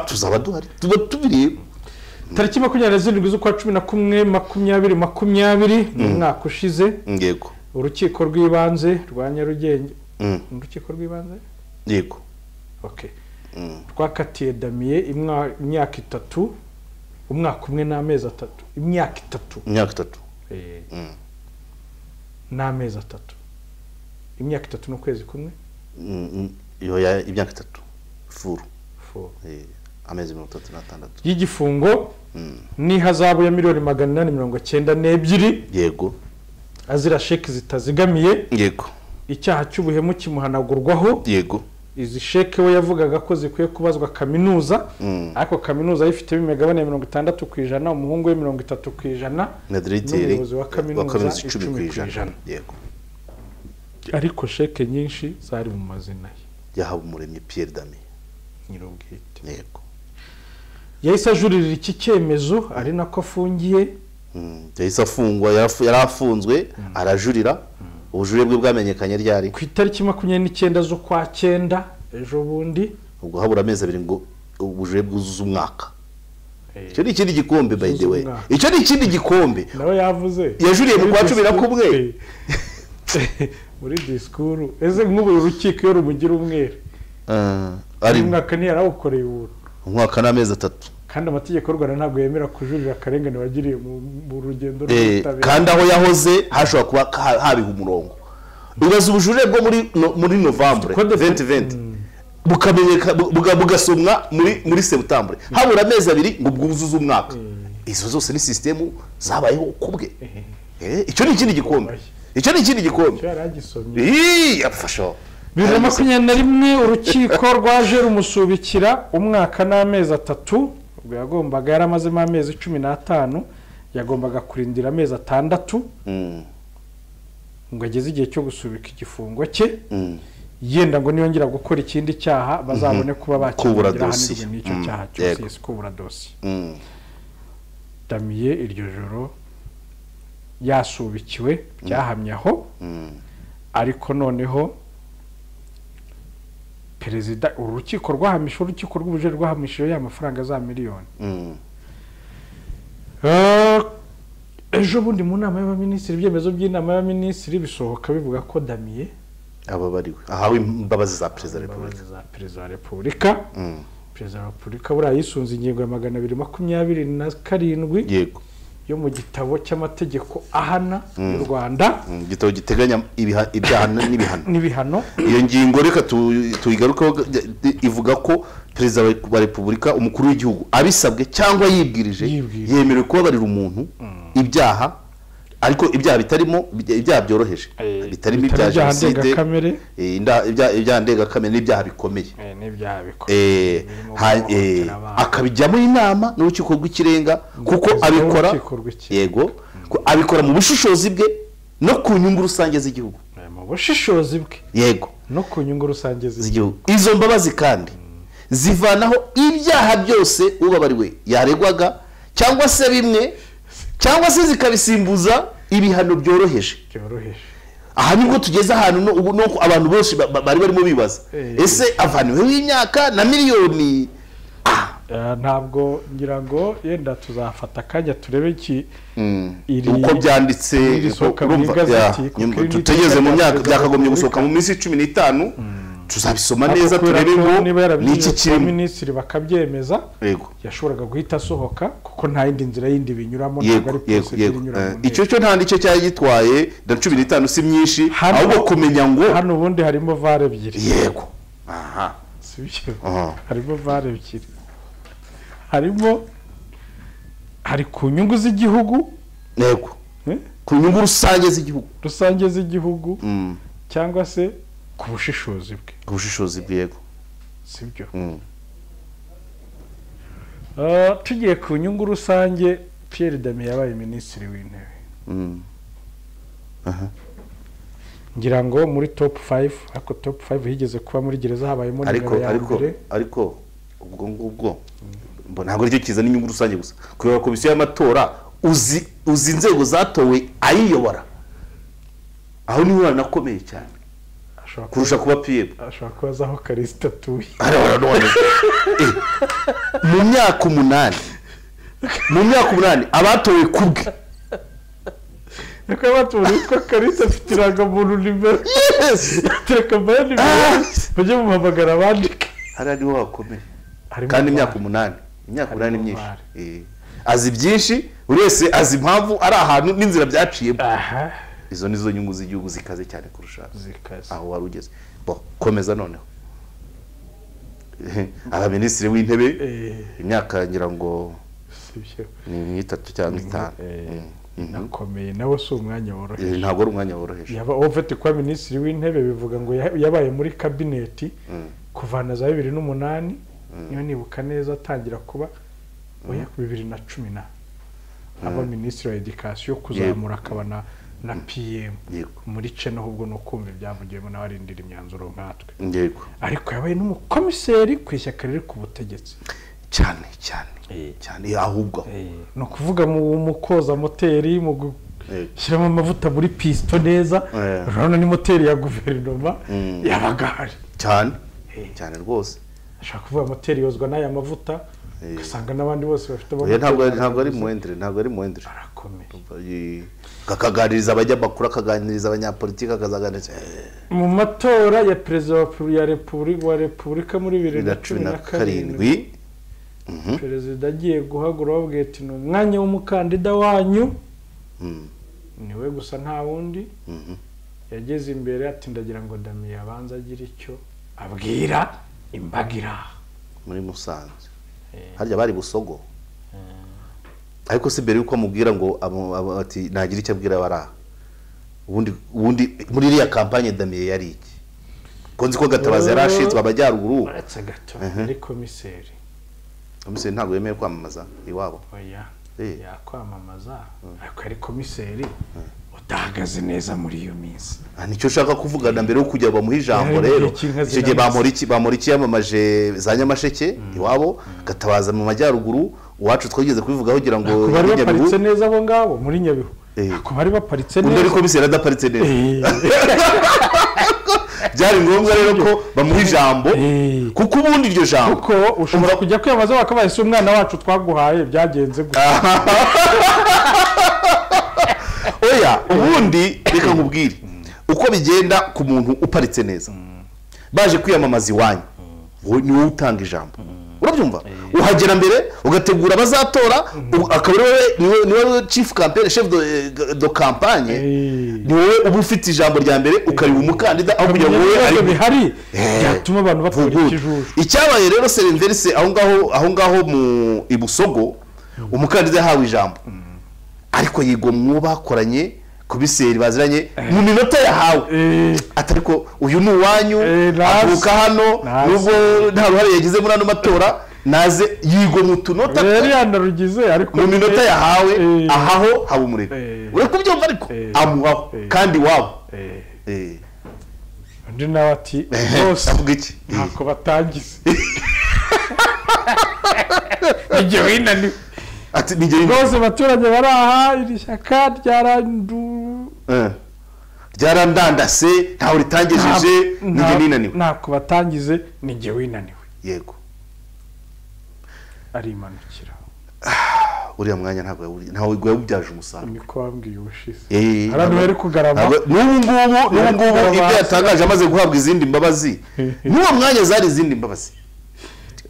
tuzaba duhari tuba tubiriye tariki 27 z'ukwa 11 2020 mu mwaka ushize yego urukiko rw'ibanze rwa Nyarugenge urukiko rw'ibanze yego okay twakatiye Damien imyaka 3 umwaka umwe n'amezi 3 imyaka 3 n'amezi 3 imyaka 3 n'ukwezi kumwe yo ya imyaka 3 furu amezi 36 y'igifungo ni hazabu ya miliyoni 892 yego azira sheki zitazigamiye yego icyaha cy'ubuhemu kimuhanagurwaho yego izi sheke we yavugaga ko zikwiye kubazwa kaminuza ariko kaminuza yifite imigabane 60% umuhungu we 30% na directeur wa kaminuza 10% yego ariko sheke nyinshi zari mu mazina ye yahabu Umuremyi Pierre Damien nyirubwite yego yahise ajuririra iki cyemezo ari nako afungiye yahise afungwa yarafunzwe arajurira ubujurire bwe bwamenyekanye ryari ku itariki 29 z'ukwa 9 ejo bundi ubwo habura amezi 2 ngo ubujurire bwuzuza umwaka icyo ni ikindi gikombe by the way icyo ni ikindi gikombe nawe yavuze yajuriye mu kwa 11 muri discours eze nk'ubu urukiko yo rumugira umwere ari mwaka ni yarawukoreye ubu umwaka n'amezi 3 kandi amategeko y'u Rwanda ntabwo yemera kujurira akarengane wagiriye mu rugendo rw'ubutabera kandi aho yahoze hashobora kuba habiha umurongo ubaza ubujurire bwo muri Novembre 2020 bukamenyeka bugasomwa muri Septembre habura amezi 2 ngo bwuzuze umwaka izo zose ni system zabayeho kubwe icyo ni ikindi gikombe yafasho 2021 urukiko rwaje rumusubikira umwaka n'amezi 3 ubwo yagombaga yaramazemo amezi 15 yagombaga kurindira amezi 6 ngo ageze igihe cyo gusubika igifungo cye yenda ngo niyongera gukora ikindi cyaha bazabone kuba bakibura hanirwe n'icyo cyaha cyose kubura dossier Damien iryo joro yasubikiwe byahamyaho ariko noneho perezida urukiko rwahamisha urukiko rw'ubuje rwahamishije ya mafaranga za miliyoni ejo bundi mu nama y'abaminisitiri ibyemezo by'inama y'abaminisitiri bisohoka bivuga ko Damien ababariwe ahawe imbabazi za perezida wa repubulika perezida wa repubulika buriya yisunze ingingo ya 227 yego yo mu gitabo cy'amategeko ahana y'u Rwanda igitabo giteganya ibyaha n'ibihano iyo ngingo reka tuyigarukaho ivuga ko perezida wa repubulika umukuru w'igihugu abisabwe cyangwa yibwirije yemerewe kubabarira umuntu ibyaha ariko ibyaha bitarimo ibyaha byoroheje bitarimo ibyaha jenoside ibyaha ndengakamere n'ibyaha bikomeye akabijyamo inama n'urukiko rw'ikirenga kuko abikora yego abikora mu bushishozi bwe no ku nyungu rusange z'igihugu mu bushishozi bwe yego no ku nyungu rusange z'igihugu izo mbabazi kandi zivanaho ibyaha byose ubabariwe yaregwaga cyangwa se bimwe cyangwa se zikabisimbuza ibihano byoroheje aha nibwo tugeze ahantu no abantu bose bari barimo bibaza ese avaniweho imyaka na miliyoni ntabwo ngira ngo yenda tuzafata akanya turebe iki uko byanditse tutegeze mu myaka byakagombye gusohoka mu minsi 15 tuzabisoma neza turebe ngo niki kiri minisitiri bakabyemeza yashoboraga guhita asohoka kuko nta yindi nzira yindi binyuramo ntabwo ari procedure inyuramo icyo cyo nta ndice cyari gitwaye na 15 si myinshi ahubwo kumenya ngo hano ubundi harimo vare ebyiri yego aha sibyo harimo vare ebyiri hari ku nyungu z'igihugu yego ku nyungu rusange z'igihugu cyangwa se ku bushishozi bwe yego sibyo tugiye ku nyungu rusange Pierre Damien yabaye minisitiri w'intebe ngira ngo muri top 5 ariko top 5 higeze kuba muri gereza habayemo ariko ubwo ntabwo aricyo kiza n'inyungu rusange gusa kubera komisiyo y'amatora uzi inzego zatowe ayiyobora aho niho nakomeye cyane kurusha kuba Pierre ashaka kubazaho Karisita atuye mu myaka 8 abatowe kubwe nako abatowe ko Karisita afitiraga muntu nimero tereka mbere nimero bajye muhamagara abandike hari ariho hakomeye kandi imyaka 8 ni myinshi azi byinshi buri wese azi impamvu ari ahantu n'inzira byaciyemo izo nizo nyungu z'igihugu zikaze cyane kurusha aho wari ugeze komeza noneho abaminisitiri w'intebe imyaka ngira ngo ni 3 cyangwa 5 nakomeye nawe si umwanya woroheje ntabwo ari umwanya woroheje yaba ufite kwa minisitiri w'intebe bivuga ngo yabaye muri kabineti kuvana za 2008 niyo nibuka neza atangira kuba oya 2010 aba minisitiri wa education kuzamura akabana na PM muri ceno ahubwo no kumva ibyavugiyemo n'abarindira imyanzuro nkatwe yego ariko yabaye n'umukomiseri kwishyaka riri ku butegetsi cyane ahubwo no kuvuga mu koza moteri mu gushyiramo amavuta muri pisto neza urabona ni moteri ya guverinoma yabagahari cyane rwose ashaka kuvuga moteri yozwa n'aya mavuta ugasanga n'abandi bose bafite ntabwo ari muendere arakomeye kakaganiriza abanyamakuru akaganiriza abanyapolitiki akazaganiriza mu matora ya perezida wa repubulika muri 2017 perezida agiye guhagura babwiye ati ni umwanya w'umukandida wanyu niwe gusa nta wundi yageze imbere ati ndagira ngo Damien abanza agira icyo abwira imbagira muri Musanze harya bari Busogo ariko se mbere yuko amubwira ngo ati nagira icyo abwira bara ubundi muri iriya kampanye Damien yari iki konzi ko Gatabazi yarashitswe abajyaruguru ari komiseri ntabwo yemeye kwamamaza iwabo oya yakwamamaza ariko ari komiseri udahagaze neza muri iyo minsi nicyo ushaka kuvugana mbere yo kujya bamuha ijambo rero icyo gihe bamuriki yamamaje za Nyamasheke iwabo Gatabaza mu majyaruguru uwacu twageze kubivugaho kugira ngo bari baparitse neza abo ngabo muri Nyabihu ko bari baparitse neza undi komiseri adaparitse neza byari ngombwa rero ko bamuha ijambo kuko ubundi iryo jambo kuko ushobora kujya kwiyamaza wakabaye se umwana wacu twaguhaye byagenze gute oya ubundi reka nkubwire uko bigenda ku muntu uparitse neza baje kwiyamamaza iwanyu ni wowe utanga ijambo urabyumva uhagera mbere ugategura abazatora akaba niwe chief campaign chef de campagne ni wowe uba ufite ijambo rya mbere ukariba umukandida aho kugira ngo wowe ari bihari yatuma abantu batora ikijuju icyabaye rero Serenverse aho ngaho mu Ibusogo umukandida yahawe ijambo ariko yigomwe bakoranye kubiseri baziranye mu minota yahawe atariko uyu ni uwanyu avuka hano nubwo nta ruhare yagize muri ano matora naze yigo mu tunota yari yanarugize ariko mu minota yahawe ahaho haba umurego ureko byumva ariko amuhaho kandi wabo undi nawe ati bose avuga iki ntako batangize igihe winaniwe ati nigeye bose abaturage baraha iri shyaka ryarandandase ntawe ritangejeje nige ninaniwe ntako batangize nige winaniwe yego ari imanukira uriya mwanya ntawe yabubyaje umusaruro niko wambwiye ubushize abantu bari kugarama n'ubu ibyo yatangaje amaze guhabwa izindi mbabazi n'uwo mwanya zari izindi mbabazi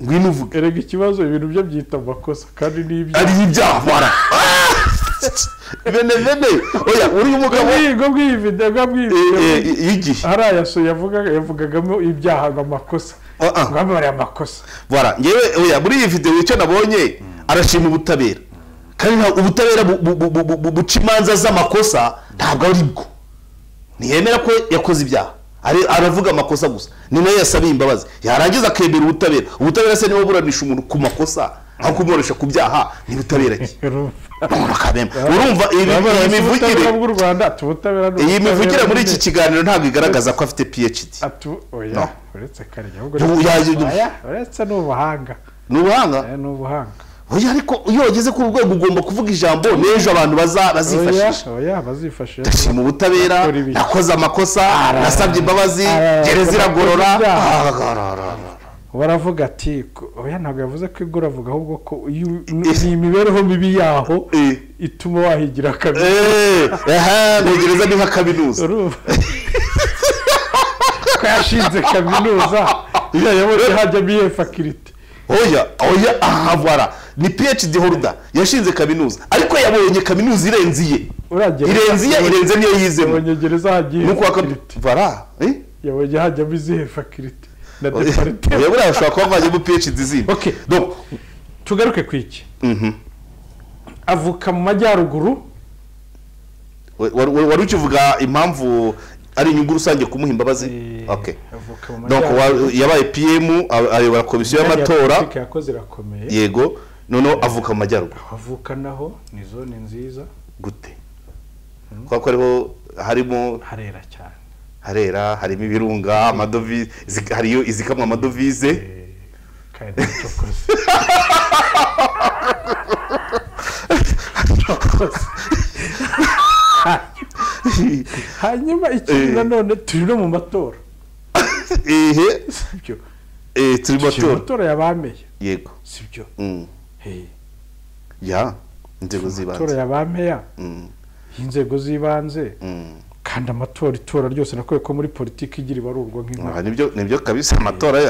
ngwino uvuge erega ikibazo ibintu byo byita amakosa kandi n'ibyo ari ibyaha bene oya uri umugabo bw'iyi video y'igihe hariya so yavugagamo ibyaha amakosa ngamba bari amakosa voilà ngewe oya muri iyi video icyo nabonye arashima ubutabera kandi ubutabera buca imanza z'amakosa ntabwo ari bwo ntiyemera ko yakoze ibyaha aravuga amakosa gusa ni nayo yasabiye imbabazi yarangiza akemera ubutabera se niwo buranisha umuntu ku makosa aho kumuresha ku byaha ni butabera ki urumva iyi mivugire muri iki kiganiro ntabwo igaragaza ko afite PhD oya uretse karya ahubwo uretse n'ubuhanga oya ariko iyo wageze ku rwego ugomba kuvuga ijambo n'ejo abantu bazifashisha ndashima ubutabera nakoze amakosa nasabye imbabazi gereza iragorora baravuga ati oya ntabwo yavuze ko igura avuga ahubwo ko ni imibereho mibi yaho ituma wahigira kaminuza ntegereza ni nka kaminuza ko yashinze kaminuza yabonye hajya biye faculty oya voilà ni PhD holder yashinze kaminuza ariko yabonye kaminuza irenziye irenze niyo yizemo yabonyegereza hagiye nuko voilà yabonye hajya bizihe faculty na department yabura ashaka kwavanye mu PhD zindi. Okay, donc tugaruke kwiki avuka mu majyaruguru wari ukivuga impamvu ari inyungu rusange kumuha imbabazi. Okay, donc yabaye PM ayobora komisiyo y'amatora yakoze irakomeye yego noneho avuka mu majyaruguru avuka naho ni zone nziza gute kwako ariho harimo harera cyane harera harimo ibirunga amadovize hariyo izikamwa amadovize kandi cyokoze hanyuma ikindi nanone turi no mu matora sibyo turi mu matora yabameye yego sibyo ya inzego z'ibanze amatora yabameya inzego z'ibanze kandi amatora itora ryose nakoye ko muri politiki igira ibarurwa nk'intwaro nibyo kabisa amatora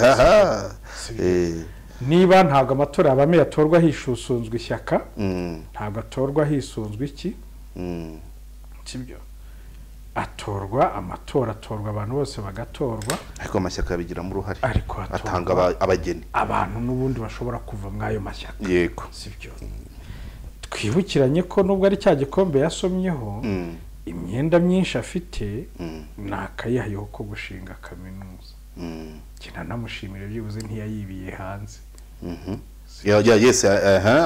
niba ntabwo amatora yabameya atorwa hishusunzwe ishyaka ntabwo atorwa hisunzwe iki sibyo atorwa amatora atorwa abantu bose bagatorwa ariko amashyaka yabigiramo uruhare ariko atanga abageni abantu n'ubundi bashobora kuva muri ayo mashyaka yego sibyo twibukiranye ko nubwo ari cya gikombe yasomyeho imyenda myinshi afite nakayihayeho ko gushinga kaminuza kinanamushimira byibuze ntiyayibiye hanze yes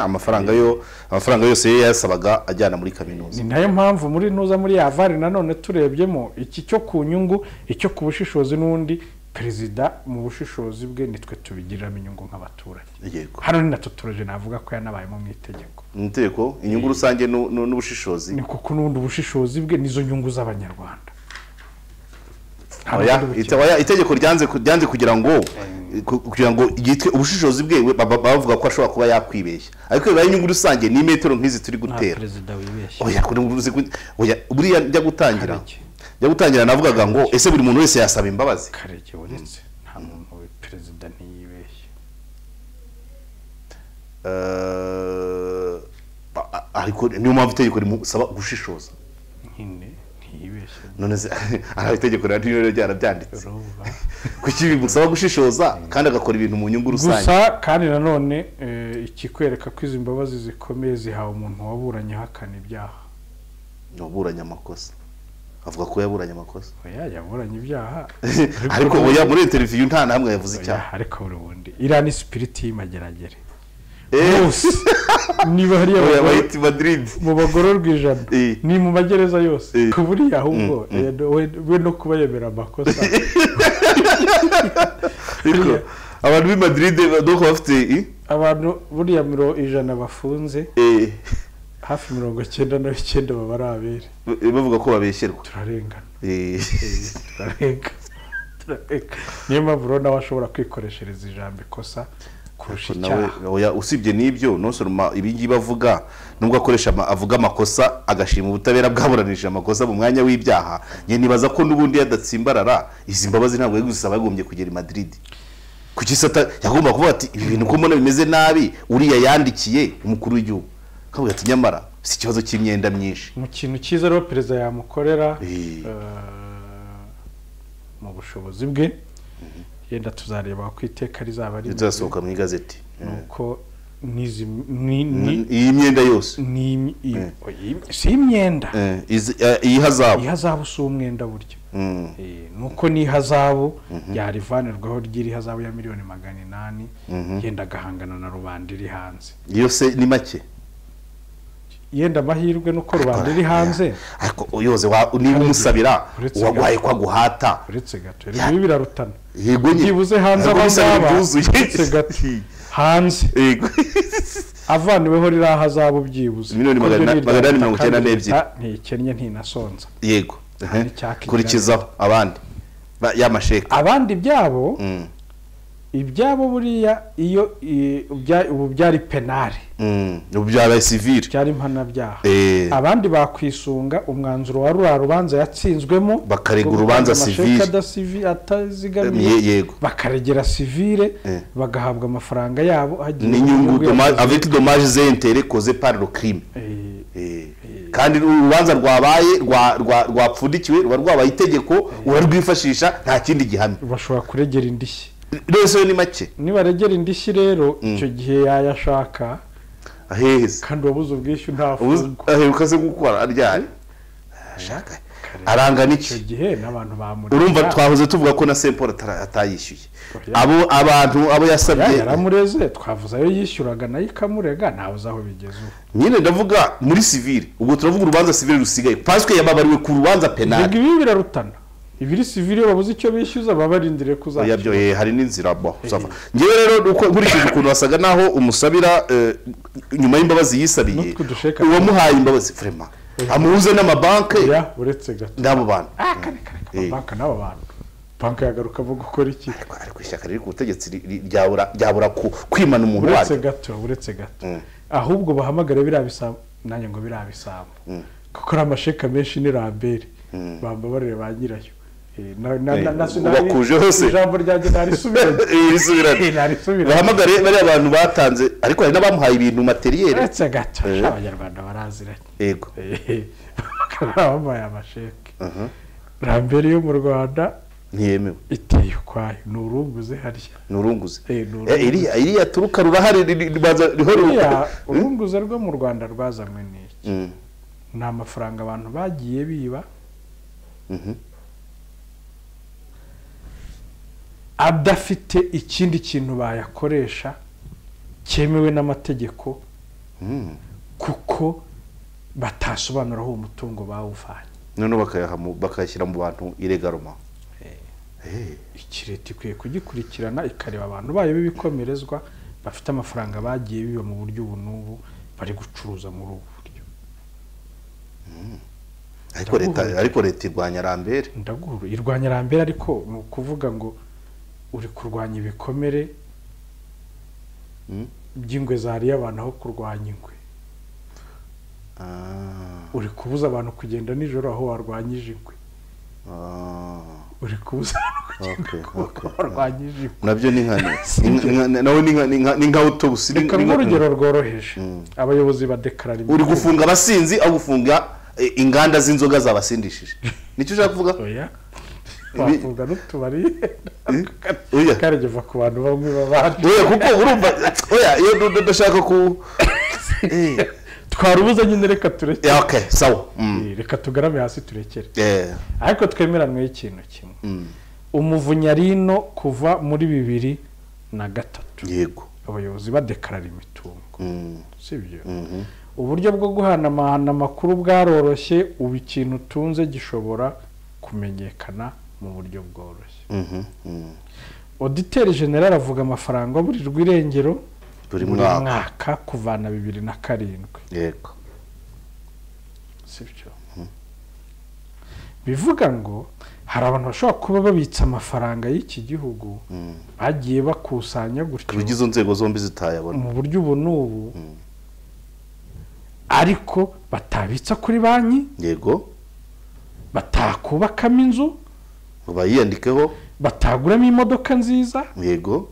amafaranga yose yasabaga ajyana muri kaminuza. Ni nayo mpamvu muri nuza muri yavari nanone turebyemo iki cyo ku nyungu icyo ku bushishozi n'undi perezida mu bushishozi bwe nitwe tubigiramo inyungu nk'abaturage. Yego. Hano ni natutoroje navuga ko yanabayemo mu itegeko. Itegeko inyungu rusange n'ubushishozi. Ni kuko n'undi ubushishozi bwe nizo nyungu z'abanyarwanda. Itegeko ryanze kugira ngo yitwe ubushishozi bwe bavuga ko ashobora kuba yakwibeshya ariko bibaye inyungu rusange ni metero nk'izi turi gutera. Oya buriya njya gutangira navugaga ngo ese buri muntu wese yasaba imbabazi. Kareke uretse nta muntu we perezida ntiyibeshye. Ariko niyo mpamvu itegeko rimusaba gushishoza. None se ara itegeko rero ryarabyanditse kuki bimusaba gushishoza kandi agakora ibintu mu nyungu rusange. Gusa kandi nanone ikikwereka ko izi mbabazi zikomeye zihawe umuntu waburanye hakana ibyaha. Waburanye amakosa. Avuga ko yaburanye amakosa. Oya yaburanye ibyaha. Ariko oya muri interview nta namwe yavuze icyaha. Ariko urundi irani spirit y'Imageragere. Niba hari abayiti Madrid mu bagororwa ijana ni mu magereza yose kuburi ahubwo we no kuba yemera amakosa. Abantu bi Madrid doko bafite abantu buriya 100 bafunze hafi 99 baba ari abere bavuga ko babeshyerwa. Turarengana niyo mpamvu rero nawe ashobora kwikoreshereza ijambo ikosa kurusha icyaha. Oya usibye n'ibyo nosoroma ibingi bavuga nubwo akoresha avuga amakosa agashima ubutabera bwaburanije amakosa mu mwanya w'ibyaha nye nibaza ko nubundi yadatsimbarara izi mbabazi ntabwo yagusaba bagombye kugera i Madrid kuki sata yagomba kuvuga ati ibi bintu ko mbona bimeze nabi uriya yandikiye umukuru w'igihugu kavuga ati nyamara si ikibazo cy'imyenda myinshi mu kintu cyiza rero perezida yamukorera mu bushobozi bwe yenda tuzareba ko iteka rizaba ari rizasohoka mu igazeti nuko iyi myenda yose si imyenda ihazabu si umwenda buryo nuko ni hazabu yarivanirwaho ry'iri hazabu ya $800 yenda agahangana na rubanda iri hanze yose ni make yenda amahirwe nuko rubanda iri hanze ariko yoze niba umusabira wagwaye kwa guhata uretse gato ibi birarutana yego nyibuze hanze abangaba uretse gato hanze yego avaniweho rira hazabu byibuze $892 ntikennye ntinasonza ibyabo buriya iyo ubu byari penale ubu byari civil cyari impanabyaha abandi bakwisunga umwanzuro wa rura rubanza yatsinzwemo bakarega urubanza civil atazigamiye bakaregera civile bagahabwa amafaranga yabo n'inyungu avec dommages et intérêts causés par le crime kandi urubanza rwabaye rwapfundikiwe ruba rwabaye itegeko urarwifashisha nta kindi gihamya bashobora kuregera indishyi rero ni make nibaregera indishyi rero icyo gihe yayashaka aheze kandi wabuze ubwishyu ntafungwa aheruka se gukora aryari ashaka arangana iki icyo gihe n'abantu bamurega urumva twavuze tuvuga ko na Saint Paul atayishyuye abo yasabye yaramureze twavuze ayo yishyuraga nayo ikamurega ntawe uzaho bigeze nyine ndavuga muri civil ubwo turavuga urubanza civil rusigaye parce que yababariwe ku rubanza penal ibi birarutana ibiri civil babuze icyo bishyuza babarindire kuzakira yabyo hari n'inzira bo uzafa ngiye rero uko nkurikije ukuntu wasaga naho umusabira nyuma y'imbabazi yisabiye uwo muhaye imbabazi vraiment amuhuze n'amabanke uretse gato n'abo bantu banke n'abo bantu banke yagaruka avuga gukora iki ariko ishyaka riri ku butegetsi ryabura kwimana umuntu wacu uretse gato ahubwo bahamagara birabisaba nanjye ngo birabisaba kuko ari amasheka menshi ni Lambert bambabarire ba nyirayo bakuje hose ijambo ryanjye narisubiranye bahamagare bari abantu batanze ariko hari n'abamuhaye ibintu materiel uretse gato abanyarwanda baraziranye yego bamuhaye amasheke Lambert yo mu Rwanda ntiyemewe iteye ukwayo ni urunguze harya ni urunguze iriya turuka rurahari urunguze rwo mu Rwanda rwazanywe n'iki ni amafaranga abantu bagiye biba adafite ikindi kintu bayakoresha cyemewe n'amategeko kuko batasobanura aho umutungo bawuvanye none bakayashyira mu bantu iregaroma iki leta ikwiye kugikurikirana ikareba abantu bayo b'ibikomerezwa bafite amafaranga bagiye biba mu buryo ubu n'ubu bari gucuruza muri ubu buryo ariko leta irwanya Lambert irwanya Lambert ariko ni ukuvuga ngo uri kurwanya ibikomere by'ingwe zariye abantu aho kurwanya ingwe uri kubuza abantu kugenda nijoro aho warwanyije ingwe uri kubuza warwanyije ingwe nabyo ni nawe ni nka autobus reka urugero rworoheje abayobozi badekarara uri gufunga abasinzi aho gufunga inganda z'inzoga zabasindishije nicyo ushaka kuvuga bafunga n'utubari karigeva ku bantu bamwe babandi kuko urumva iyo ndashaka ku twarubuza nyine reka turekere okay sawa reka tugarame hasi turekere ariko twemeranwe ikintu kimwe umuvunyarino kuva muri 2003 yego abayobozi badekarara imitungo sibyo uburyo bwo guhanamahana amakuru bwaroroshye ubu ikintu utunze gishobora kumenyekana mu buryo bworoshye Auditeur General avuga amafaranga buri rwirengero buri mwaka kuvana 2007 yego sibyo bivuga ngo hari abantu bashobora kuba babitsa amafaranga y'iki gihugu bagiye bakusanya gutyo bigize inzego zombi zitayabona mu buryo ubu n'ubu ariko batabitsa kuri banki yego batakubakamo inzu bayiyandikeho bataguramo imodoka nziza yego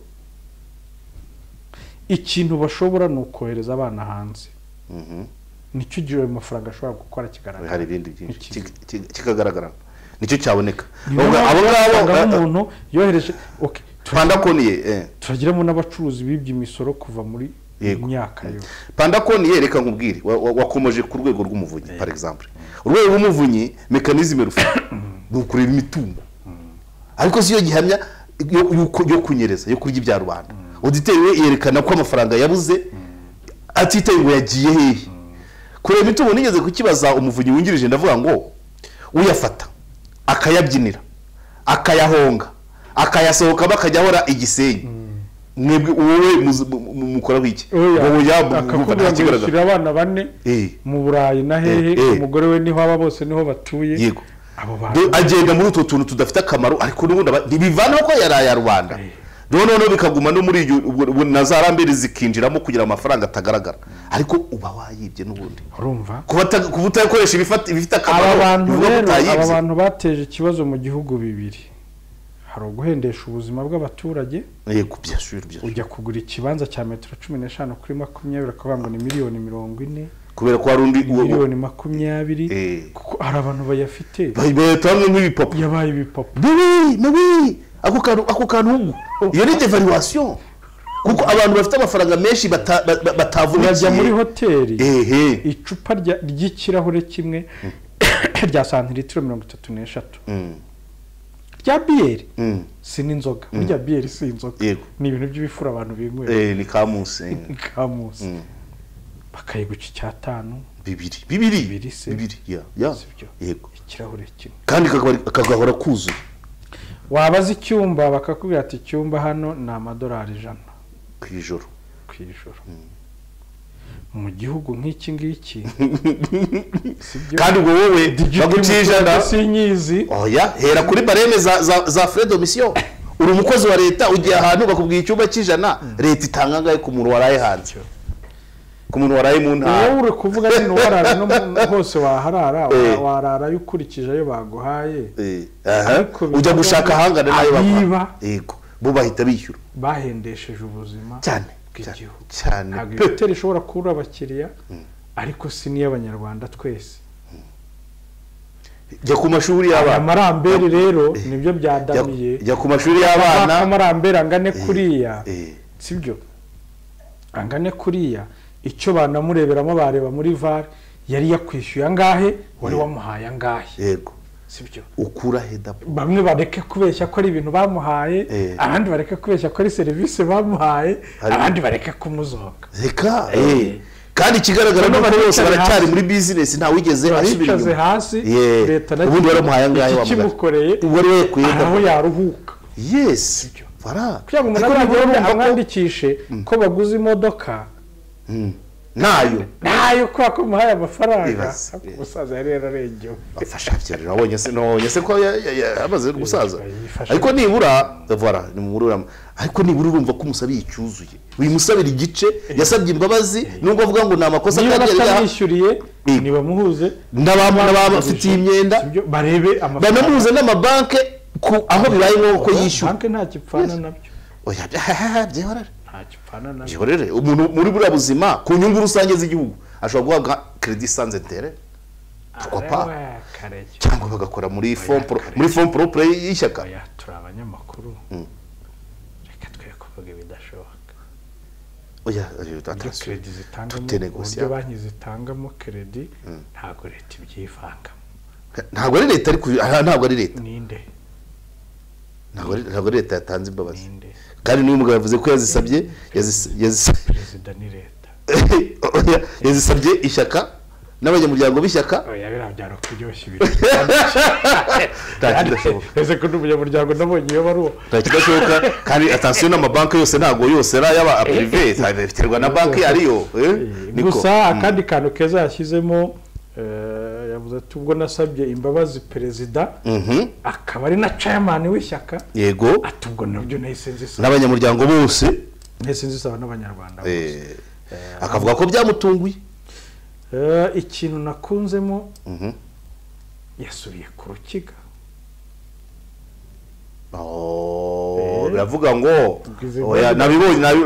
ikintu bashobora ni ukohereza abana hanze nicyo gihe ayo mafaranga ashobora gukora kigaragara hari ibindi byinshi kikagaragara nicyo cyaboneka abo ngabo umuntu yohereje pandakoniye turagiramo n'abacuruzi bibye imisoro kuva muri imyaka yo pandakoniye reka nkubwire wakomeje ku rwego rw'umuvunyi par exemple urwego rw'umuvunyi mekanizme rufite ni ukureba imitungo ariko siyo gihamya yo kunyereza yo kurya ibya rubanda auditeur we yerekana ko amafaranga yabuze atitaye ngo yagiye hehe kureba imitungo nigeze kukibaza umuvunyi wungirije ndavuga ngo uyafata akayabyinira akayahonga akayasohoka bakajya hora igisenyi mwebwe wowe mukora biki wowe yakakubwira abana bane mu Burayi na hehe umugore we niho aba bose niho batuye yego agenda muri utwo tuntu tudafite akamaro ariko n'ubundi bivana ko yaraye rubanda noneho bikaguma no muri iyo na za rambere zikinjiramo kugira amafaranga atagaragara ariko uba wayibye n'ubundi urumva kuba utakoresha ibifite akamaro aba bantu bateje ikibazo mu gihugu bibiri hari uguhendesha ubuzima bw'abaturage yego byasubira ujya kugura ikibanza cya metero 15 kuri 20 akavuga ngo ni miliyoni 40 kubera ko hari undi miliyoni 20 kuko hari abantu bayafite bayatamwe nk'ibipapo yabaye ibipapo bibi ako kantu iyo ni devaluation kuko abantu bafite amafaranga menshi batavunikiye bajya muri hoteli icupa ry'ikirahure kimwe rya santilitiro 33 rya biyeri si n'inzoga burya biyeri si inzoga ni ibintu by'ibifura abantu binywera ni kamusi bakayiguca icyatanu bibiri yego ikirahure kimwe kandi kakagahora kuzuye wabaza icyumba bakakubwira ati icyumba hano ni $100 kwijoro mu gihugu nk'iki ngiki kandi ubwo wowe bagucijana sinyizi hera kuri bareme za frais de mission uri umukozi wa leta ugiye ahantu bakubwiye icyumba cy'ijana leta itanga ngaye ku muntu waraye hanze ku muntu waraye mu ntara wowe uri kuvuga ni warara no hose waharara warara yukurikije ayo baguhaye ujya gushaka hangana nayo bakwa yego bo bahita bishyura bahendesheje ubuzima cyane cyane hoteli ishobora kubura abakiriya ariko si n'iy'abanyarwanda twese jya ku mashuri y'abana amarambere rero nibyo byadamiye jya ku mashuri y'abana amarambere angane kuriya sibyo angane kuriya icyo banamureberamo bareba muri VAR yari yakwishyuye angahe wari wamuhaye angahe yego sibyo ukura heda bamwe bareke kubeshya ko ari ibintu bamuhaye abandi bareke kubeshya ko ari serivisi bamuhaye abandi bareke kumuzoka reka kandi kigaragara no bose baracyari muri business nta wigeze asubira inyuma hasi leta na ubundi waramuhaye angahe wamukoreye wari wekuye aho yaruhuka yes voilà kugira ngo umuntu amwandikishe ko baguze imodoka nayo kwa ko muhaye amafaranga umusaza yari yararengewe afasha byari nabonye se ko yamaze gusaza ariko nibura voilà ni murura ariko nibura urumva ko umusabi yicyuzuye uyu musabira igice yasabye imbabazi nubwo avuga ngo namakosa kandi yishyuriye niba muhuze n'abafitiye imyenda barebe amafaranga banamuhuze n'amabanke aho bibaye nk'uko yishyura banke nta kipfana nabyo oya byehorere byehorere umuntu muri buriya buzima ku nyungu rusange z'igihugu ashobora guhabwa credit sans intérêt cyangwa bagakora muri fond propre y'ishyaka turi abanyamakuru reka twe kuvuga ibidashoboka oya credit zitangamo uburyo banki zitangamo credit ntabwo leta ibyivangamo ntabwo ari leta ntabwo ari leta ninde ntabwo leta yatanze imbabazi kandi n'uyu mugabo yavuze ko yazisabye perezida ni leta yazisabye ishyaka n'abanyamuryango b'ishyaka oya birabyara kuryoshya ibintu ese ko n'umunyamuryango nabonye iyo baruwa ntakidashoboka kandi attention n'amabanki yose ntabwo yose ari ay'aba privé biterwa na banki ariyo gusa akandi kantu keza yashyizemo yavuze ati ubwo nasabye imbabazi perezida akaba ari na chairman w'ishyaka yego ati ubwo nabyo nahise nzisaba n'abanyamuryango bose nahise nzisaba n'abanyarwanda bose akavuga ko byamutunguye ikintu nakunzemo yasubiye ku rukiga biravuga ngo oya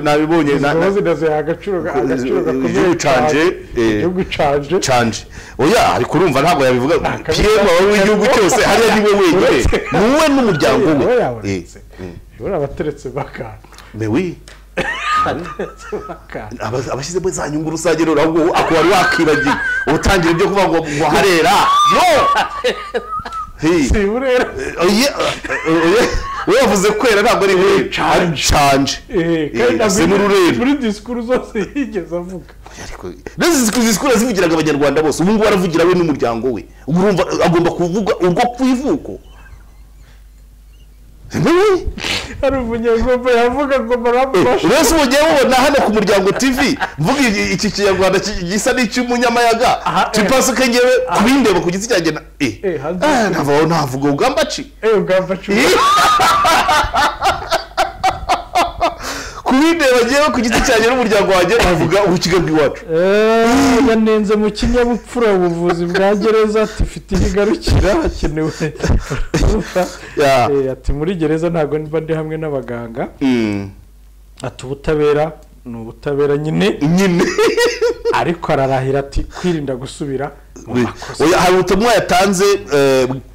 nabibonye agaciro gakomeye igihugu canje oya ariko urumva ntabwo yabivuga PM w'igihugu cyose hariya niwe wenyine nuwe n'umuryango we bora abateretse bakana mewi abashyize muri za nyungu rusange rero ahubwo ako wari wakibagiwe ubutangira ibyo kuvuga ngo harera no si burera we yavuze kwera ntabwo ari we canje muri disikuru zose yigeze avuga n'izi disikuru zivugiraga abanyarwanda bose ubu ngubu aravugira we n'umuryango we urumva agomba kuvuga urwo kwivuko hari umunyarwanda yavuga ngo marabafashe rwose ugiye mubona hano ku Muryango TV mvuga iki kinyarwanda gisa n'icy'umunyamayaga tupase ko ngewe kubindeba ku giti cyanjye ntavuga ugambaci kubindeba bagiye ku giti cyanjye n'umuryango wanjye bavuga ubukiga bw'iwacu yanenze mu kinyabupfura ubuvuzi bwa gereza ati ifite ibigarukira hakenewe ati muri gereza ntabwo mba ndi hamwe n'abaganga ati ubutabera ni ubutabera nyine ariko ararahira ati kwirinda gusubira mu makosa hari ubutumwa yatanze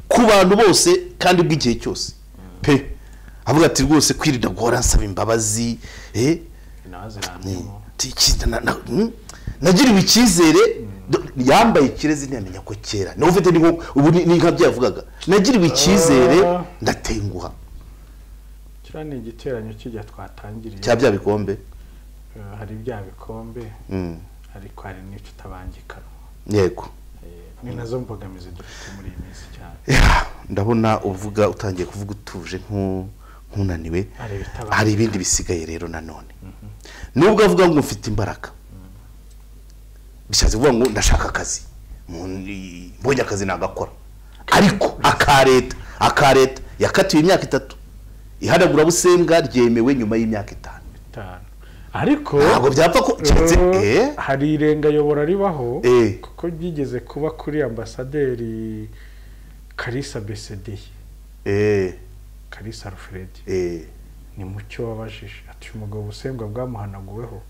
ku bantu bose kandi bw'igihe cyose pe avuga ati rwose kwirinda guhora nsaba imbabazi nagiriwe icyizere yambaye ikirezi ntiyamenya ko kera nawe ufite ubu ni nka byavugaga nagiriwe icyizere ndatenguha kiriya ni igiteranyo kijya twatangiriye cya bya bikombe hari bya bikombe ariko hari n'icyo utabangikana yego ni nazo mbogamizi dufite muri iyi minsi cyane ndabona uvuga utangiye kuvuga utuje nk'unaniwe hari ibindi bisigaye rero nanone nubwo avuga ngo mfite imbaraga bishatse kuvuga ngo ndashaka akazi mbonye akazi nagakora ariko akareta yakatiwe imyaka 3 ihanagura busembwa ryemewe nyuma y'imyaka 5 ariko ntabwo byapfa ko hari irenga yobora ribaho kuko byigeze kuba kuri ambasaderi Kalisa BCD Kalisa Alfred ni mucyo wabajije ati umugabo busembwa bwamuhanaguweho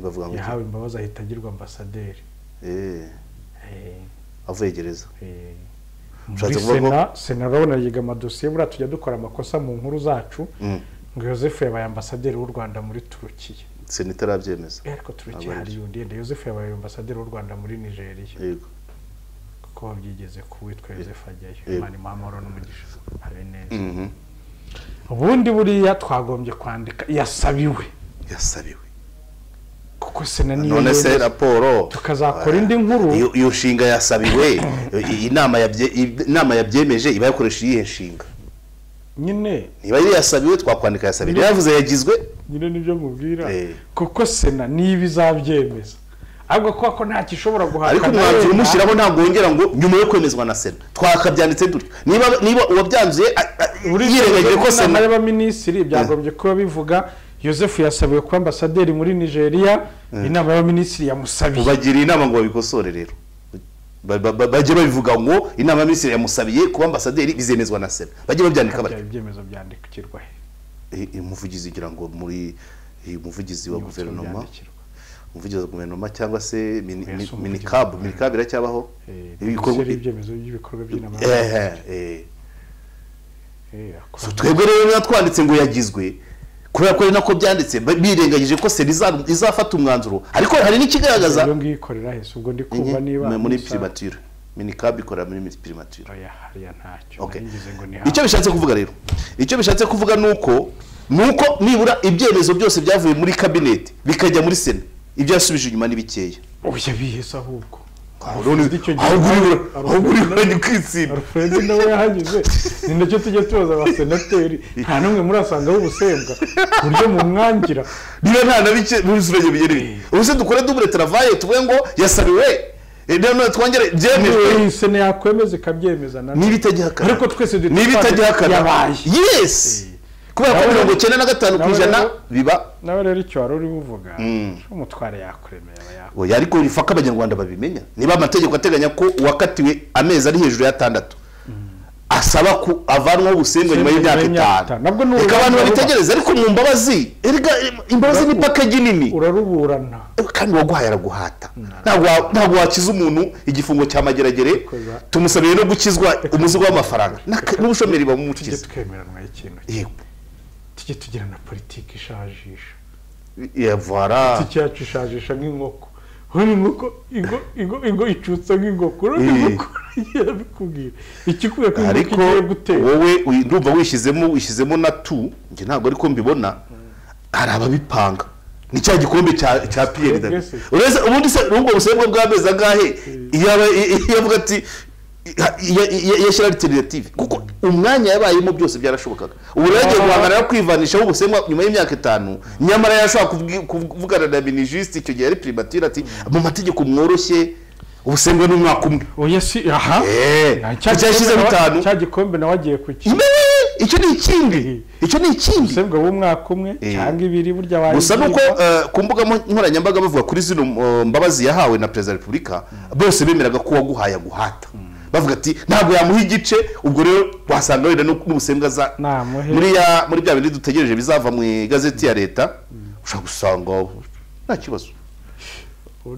bavuga ngo yahawe imbabazi ahita agirwa ambasaderi avuye gereza sena urabona yiga amadosiye buriya tujya dukora amakosa mu nkuru zacu ngo Joseph yabaye ambasaderi w'u Rwanda muri Turukiya sena itarabyemeza ariko Turukiya hari yundi Joseph yabaye ambasaderi w'u Rwanda muri Nigeria yego kuko babyigeze kuwitwa Joseph ajyayo Imana imamoro n'umugisha habe neza ubundi buriya twagombye kwandika yasabiwe kuko sena niyo none se raporo tukazakora indi nkuru iyo nshinga yasabiwe inama yabyemeje iba yakoresha iyihe nshinga nyine niba yari yasabiwe twakwandika yasabiwe yavuze yagizwe nyine nibyo mubwira kuko sena niba izabyemeza ahubwo ko nta kishobora guhakana ariko umwanzuro umushyiraho ntabwo wongera ngo nyuma yo kwemezwa na sena twakabyanditse dutyo niba uwabyanzuye yirengagiye ko sena y'abaminisitiri byagombye kuba bivuga Joseph yasabiwe kuba ambasaderi muri Nigeria inama y'abaminisitiri yamusabiye bagira inama ngo babikosore rero bajye babivuga ngo inama y'abaminisitiri yamusabiye kuba ambasaderi bizemezwa na sena bajye babyandika bati ibyemezo byandikirwa umuvugizi ugira ngo muri umuvugizi wa guverinoma umuvugizi wa guverinoma cyangwa se minicab iracyabaho ibyemezo by'ibikorwa by'inama twebwe rero natwanditse ngo yagizwe kubera ko nako byanditse birengagije ko sena izafata umwanzuro ariko hari n'ikigaragaza iyo ngikorera hese ubwo ndi kumva niba muri primature minicab ikora muri primature hariya ntacyo icyo bishatse kuvuga nuko nibura ibyemezo byose byavuye muri cabinet bikajya muri sena ibyo yasubije inyuma n'ibikeya oya bihesa ahubwo Alfred nawe yahagize ni nacyo tujya tubaza abasenateri nta n'umwe murasanga w'ubusembwa buryo mu mwangira niba nta na bike n'ubusubire bigereye ubuse dukore double travail tuvuge ngo yasabiwe none twongere byemejwe sena yakwemeza ikabyemeza niba itajyahakana ariko twese yabaye yes kubera ko 95% biba nawe rero icyo wari uri buvuga umutware yakuremera oya ariko rifaka abanyarwanda babimenya niba amategeko ateganya ko uwakatiwe amezi ari hejuru ya 6 asaba ko avanwa ubusembwa nyuma y'imyaka 5 reka abantu babitegereza ariko mu mbabazi imbabazi ni package nini uraruburana kandi waguhaye araguhata ntabwo wakiza umuntu igifungo cya mageragere tumusabiye no gukizwa umuzigo w'amafaranga n'ubushomeri bamumukiza twemeranwa ikintu tujye tugira na politiki ishajisha voilà cyacu ishajisha nk'inkoko hone ingo icutsa nk'inkoko inkoko yabikubwira ikikuye ko igiye gutera wowe ndumva wishyizemo na tu nge ntabwo ariko mbibona hari ababipanga ni cya gikombe cya Pierre David ureze ubundi se n'ubwo busembwa bw'ameza gahe yavuga ati yashyira alternative kuko umwanya yabayemo byose byarashobokaga ubu rero guhangana kwivanishaho ubusembwa nyuma y'imyaka 5 nyamara yashobora kuvugana na ministre icyo gihe ari primature ati mu mategeko mworoshye ubusembwa n'umwaka umwe oya si aha cyashyize 5 cya gikombe nawe agiye kuki icyo ni ikindi se bwo umwaka umwe cyangwa ibiri burya wayi gusa nuko ku mbuga nkoranyambaga bavuga kuri zino mbabazi yahawe na Perezida wa Repubulika bose bemeraga ko waguhaye guhata bavuga ati ntabwo yamuha igice ubwo rero wasanga wenda n'ubusembwa za muri bya bindi dutegereje bizava mu igazeti ya leta ushaka gusanga nta kibazo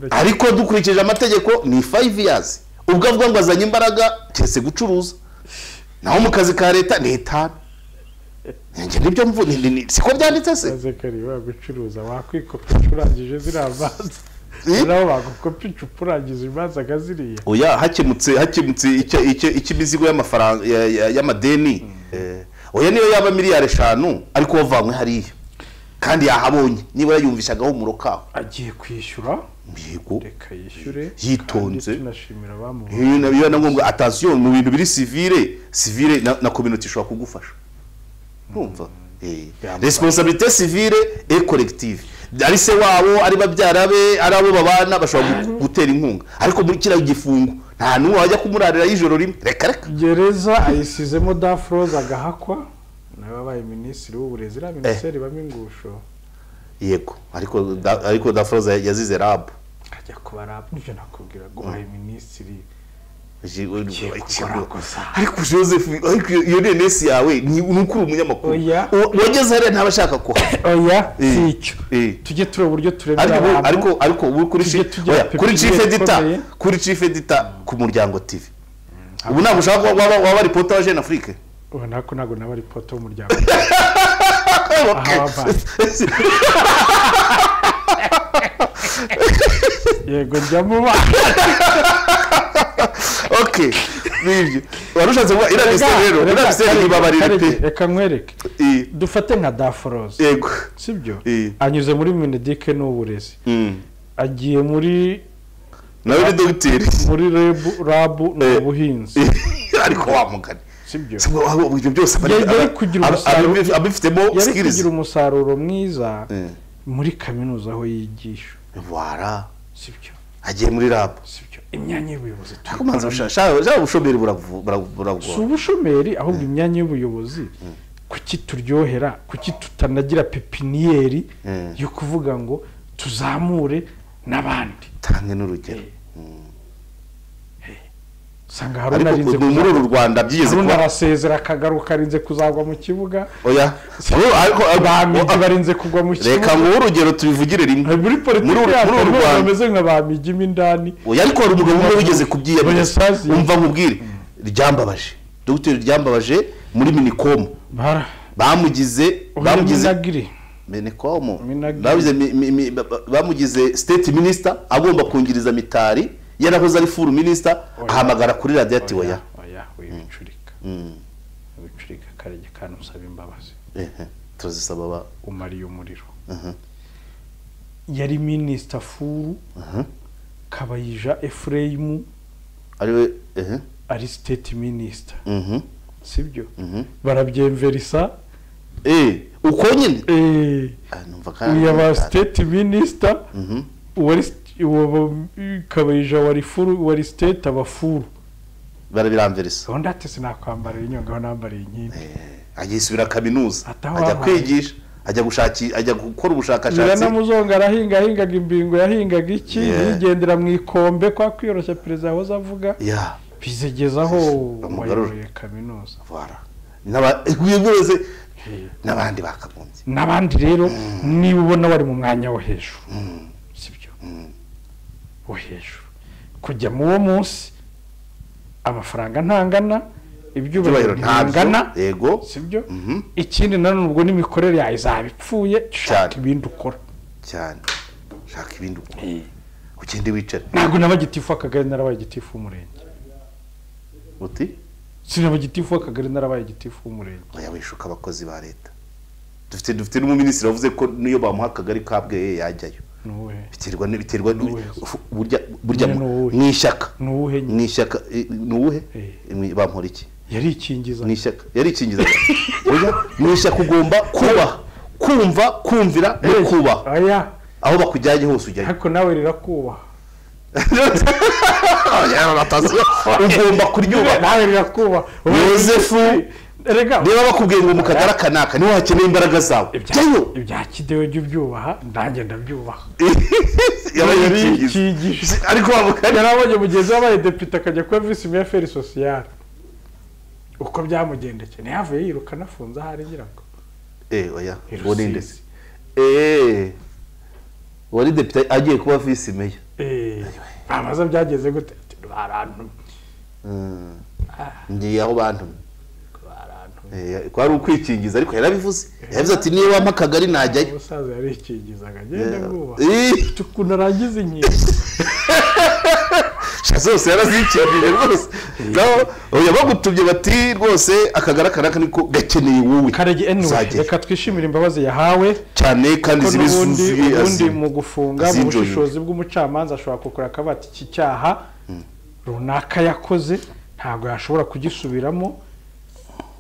ariko dukurikije amategeko ni 5 years ubwo avuga ngo azanye imbaraga cyese gucuruza naho mu kazi ka leta ni 5 nje nibyo mvuga siko byanditse se kaze kari wagucuruza wakwikopa urangije ziravanze naho bagukopa icupa urangije imanza gaziriya oya hakemutse ikimizigo y'amafaranga y'amadeni oya niyo yaba miliyari 5 ariko wavanywe hariya kandi yahabonye niba yumvishagaho umurokaho agiye kwishyura yego reka yishyure yitonze tunashimira bamuha iyo nangombwa attention mu bintu biri civile na community ishobora kugufasha urumva responsabilité civile et collective ari se wabo ari babyara be ari abo babana bashobora gutera inkunga ariko muri kira gifungo nta numwe wajya kumurarira y'ijoro rimwe reka gereza ayisizemo Dafroze agahakwa nawe wabaye minisitiri w'uburezi ra minisiteri bamingusho yego ariko Dafroze yazize rab ajya kuba rab nivyo nakubwira ngo wabaye minisitiri ariko Joseph iyo nenesi yawe ni ukuri umunyamakuru wageze hariya ntabashaka ko oya sicyo tujye tureba uburyo turebera ariko ubu kuri chief editor ku Muryango TV ubu ntabwo ushaka waba reporter wa Jeune Afrique ubu ntabwo naba reporter w'Umuryango yego njya muba okay nibyo warushatse kuba irabise nibabarire pe reka nkwereke dufate nka Dafroze yego sibyo anyuze muri Mineduc n'uburezi agiye muri nawe docteur muri rab n'ubuhinzi ariko wamugana sibyo ibyo byose abifitemo skills yari kugira umusaruro mwiza muri kaminuza aho yigisha voilà sibyo agiye muri rab sibyo imyanya y'ubuyobozi tukumanza ushaka ubushomeri buragwa si ubushomeri ahubwo imyanya y'ubuyobozi kuki turyohera kuki tutanagira pepiniyeri yo kuvuga ngo tuzamure n'abandi tange n'urugero sanga Haruna arinze muri uru Rwanda byigeze kuba arasezera akagaruka arinze kuzagwa mu kibuga oya ariko abamigi barinze kugwa mu kibuga reka ngo urugero tubivugire rimwe muri politiki yacu bameze nka bamigimo indani oya ariko hari umugabo umwe wigeze kubyiyamiriza umva nkubwire Ryambabaje Dr Ryambabaje muri Minicom bamugize Minicom bamugize state minister agomba kungiriza Mitari yarahoze ari full minister ahamagara kuri radio ati oya wibicurika wibicurika karege kandi usaba imbabazi tuzisaba ba umariye umuriro yari minister full Kabayija Ephraim ariwe ari state minister sibyo barabyemverisa uko nyine numva kandi uya state minister wari Kabayija wari furu wari state abafuru barabiramverisa onda ate sinakwambara inyonga nambariye inkindi agisubira kaminuza ajya kwigisha ajya gukora ubushakashatsi biranamuzonga arahingaga imbingo yahingaga iki yigendera mu ikombe kwa kwiyoroshya perezida yahoze avuga bizegezaho wayoboye kaminuza voilà n'abaguze n'abandi bakagombye n'abandi rero niba ubona wari mu mwanya wo hejuru sibyo wo hejuru kujya mu wo munsi amafaranga ntangana ibyubahiro ntangana yego sibyo ikindi nanone ubwo n'imikorere yawe izabipfuye shaka ibindi ukora cyane shaka ibindi ukora ukindi wicare ntabwo n'abagitifu akagari narabaye igitifu w'umurenge uti sinabagitifu akagari narabaye igitifu w'umurenge oya wishuka abakozi ba leta dufite n'umuminisitiri wavuze ko niyo bamuha akagari kabwe yajyayo biterwa burya mw'ishyaka nuwuhe bampora iki yari ikingiza n'ishyaka yari ikingiza oya mw'ishyaka ugomba kumva kumvira no kubaha aho bakujyanye hose ujyayo ariko nawe rirakubaha ugomba kuryubaha nawe rirakubaha Yozefu Erega niba bakubwiye ngo mu kagara kanaka niho hakeneye imbaraga zawe jyayo ibya kidewe jya ubyubaha nanjye ndabyubaha yabaye ikigisha ariko wabukanye yarabonye mugenzi wabaye depite akajya kuba visi meya feri sosiyale uko byamugendekeye ntiyavuye yiruka anafunze ahari ngira ngo oya ubone ndetse wari depite agiye kuba visi meya bamaze byageze gute barantu ngiye aho bantu kwari ukwikingiza ariko yarabivuze yavuze ati niyo wampa akagari najyayo umusaza yarikingizaga agenda nguba ukuntu arangiza inkingo zose yarazikingije rwose oya bagutumye bati rwose akagara kanaka niko gakeneye wowe karege anyway reka twishimire imbabazi yahawe cyane kandi zibizuye ubundi mu gufunga mu bushishozi bw'umucamanza ashobora gukora akabati iki cyaha runaka yakoze ntabwo yashobora kugisubiramo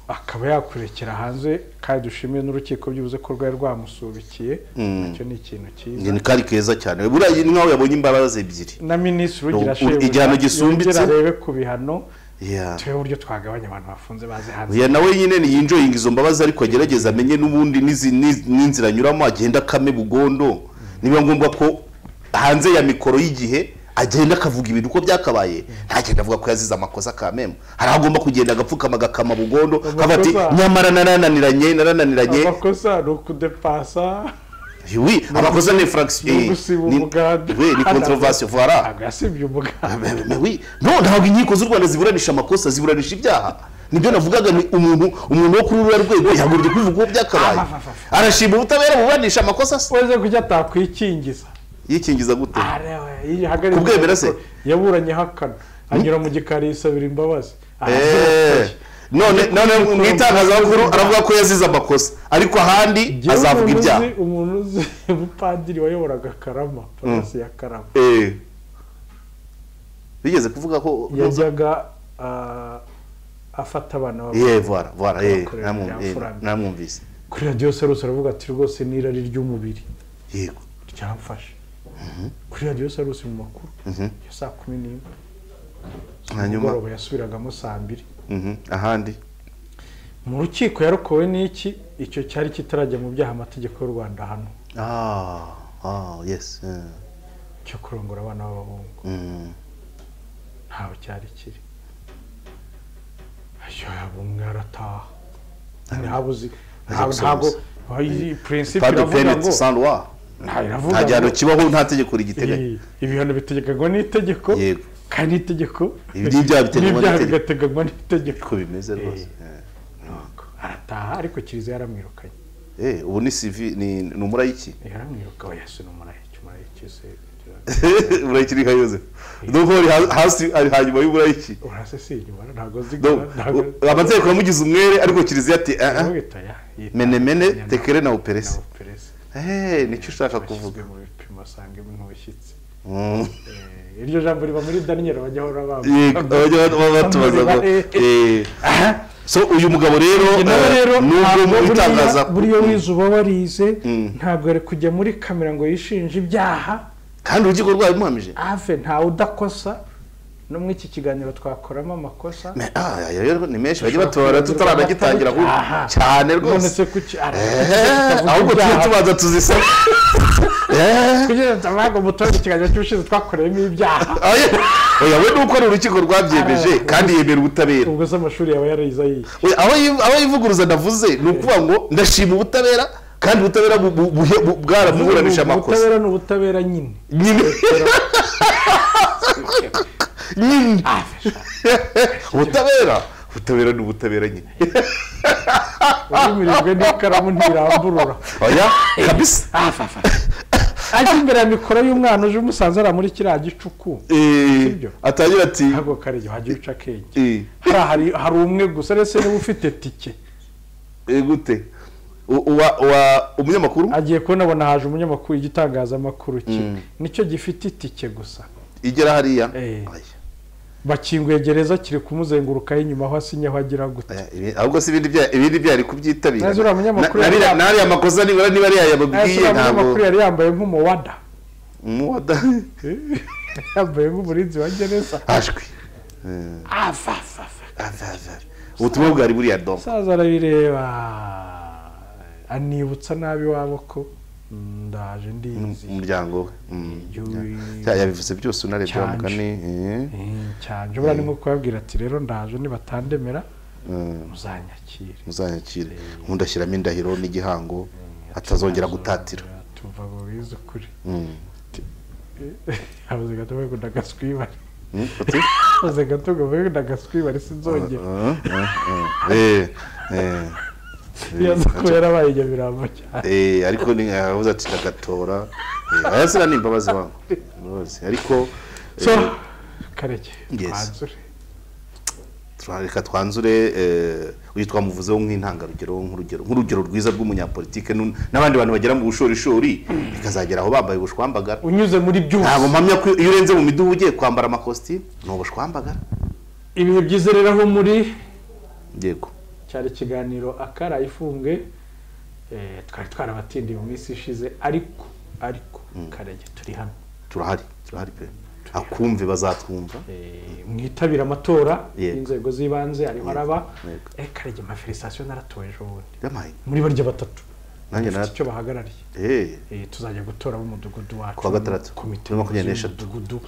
akaba yakurekera hanze kandi dushimiye n'urukiko byubuze ko rwari rwamusubikiye nacyo ni ikintu cyiza ni kari keza cyane buriya ni nkaho yabonye imbabazi ebyiri na minisitiri ugira shebuja igihano gisumbitse arebe ku bihano turebe uburyo twagabanya abantu bafunze baze hanze nawe nyine ni yinjoyinga izo mbabazi ariko agerageza amenye n'ubundi n'inzira anyuramo agenda akame bugondo niba ngombwa ko hanze ya mikoro y'igihe agenda akavuga ibintu uko byakabaye ntagenda avuga ko yazize amakosa kamemo hari agomba kugenda agapfukama agakama bugondo kavuga ati nyamara narananiranye amakosa ni ukudepasa oui amakosa ni infraction ni controverse voilà agasibye umuganda oui no ntabwo inkiko z'u Rwanda ziburanisha amakosa ziburanisha ibyaha nibyo navugaga ni umuntu wo kuri uru rwego yagurye kuvuga uko byakabaye arashima ubutabera bubanisha amakosa weze kujya atakwikingiza yikingiza gute kubwemera se yaburanye hakana anyura mu gikari yisabira imbabazi none mu itangazamakuru aravuga ko yazize amakosa ariko ahandi azavuga ibyaha umuntu uzi umupadiri wayoboraga Karama Paruwasi ya Karama bigeze kuvuga ko yajyaga afata abana voilà namwumvise kuri radiyo Sarusi aravuga ati rwose n'irari ry'umubiri yego ryamfashe kuri radiyo Sarusi mu makuru ya saa 11 hanyuma yasubiragamo saa 2 ahandi mu rukiko yarokowe n'iki icyo cyari kitarajya mu byaha amategeko y'u Rwanda hano yes cyo kurongora abana b'abahungu ntaho cyari kiri ayo yabumwe arataha ntabuzi ntabwo principe iravuga ngo nta gihano kibaho nta tegeko rigiteganya ibihano bitegekwa n'itegeko kandi itegeko n'ibyaha bigateganywa n'itegeko bimeze rwose arataha ariko Kiliziya yaramwirukanye ubu ni CV ni umurayiki yaramwiruka yase umurayiki se umurayiki ni Yozefu donc hasi ari hanyuma y'umurayiki urase si inyuma ntago zigana amategeko yamugize umwere ariko Kiliziya ati mene tekere na operese nicyo ushaka kuvuga mu bipimo asanga ibintu bishyitse iryo jambo riba muri Daniel bajyahora batubaza so uyu mugabo rero nubwo mu bitangaza buriyo wizuba warize ntabwo ari kujya muri kamera ngo yishinje ibyaha kandi urukiko rwayo muhamije ave ntawe udakosa no muri iki kiganiro twakoramo amakosa ni menshi bajye batora tutaranagitangira cyane rwose ahubwo tubanza tuzisaba kugira ngo ntabwo mutore ikiganiro cy'ubushize twakoreyemo ibyaha oya we nuko ari urukiko rwabyemeje kandi yemera ubutabera ubwo se amashuri yaba yarize ayihe aho yivuguruza ndavuze ni ukuvuga ngo ndashima ubutabera kandi ubutabera bwaramuburanisha amakosa ubutabera ni ubutabera nyine ubutabera ni ubutabera nyine ubumirijwe n'ikaramu ntiramburura oya kabisa ajya imbere ya mikoro y'umwana uje umusanze ara muri kiriya gicuku atangira ati ntabwo kare hajya uca akenge hari umwe gusa ndetse niba ufite tike gute umunyamakuru agiye kubona haje umunyamakuru igitangazamakuru cye nicyo gifite itike gusa igera hariya bakinguye gereza kiri kumuzengurukaho inyuma aho asinyaho agira gute ahubwo si ibindi byari kubyitabira nazo uriya munyamakuru nari amakosa niba ari yayababwiye ntabwo yari yambaye nk'umuwada yambaye nk'umurinzi wa gereza ashwi ubutumwa bwari buriya do saza arabireba anibutsa nabi wabo ko ndaje ndizi umuryango we yabivuze byose unarebye mugani cyane bura ni nko kubabwira ati rero ndaje nibatandemera muzanyakire nkundashyiramo indahiro n'igihango atazongera gutatira tuva ngo bize kuri habuze gato we kudagaswibare habuze gato ngo we kudagaswibare sinzongera yaza ko yarabaye Nyamirambo cyane ariko ni yavuze ati ndagatora ayasira n'imbabazi wangu ariko so kareke twanzure uyu twamuvuzeho nk'intangarugero nk'urugero rwiza rw'umunyapolitike n'abandi bantu bagera mu bushorishori bikazagera aho bambaye ubushwambagara unyuze muri byose ntabwo mpamya ko iyo urenze mu midugudu ugiye kwambara amakositimu ni ubushwambagara ibihe byiza rero aho muri yego cyari ikiganiro akarayifunge twari twarabatindiye mu minsi ishize ariko karege turi hano turahari pe akumve bazatwumva mwitabira amatora y'inzego z'ibanze ariho araba karege ma felicitation naratowe ejo bundi muri barya batatu nanjye icyo bahagarariye tuzajya gutora mu mudugudu wacu kwa gatandatu komite y'umudugudu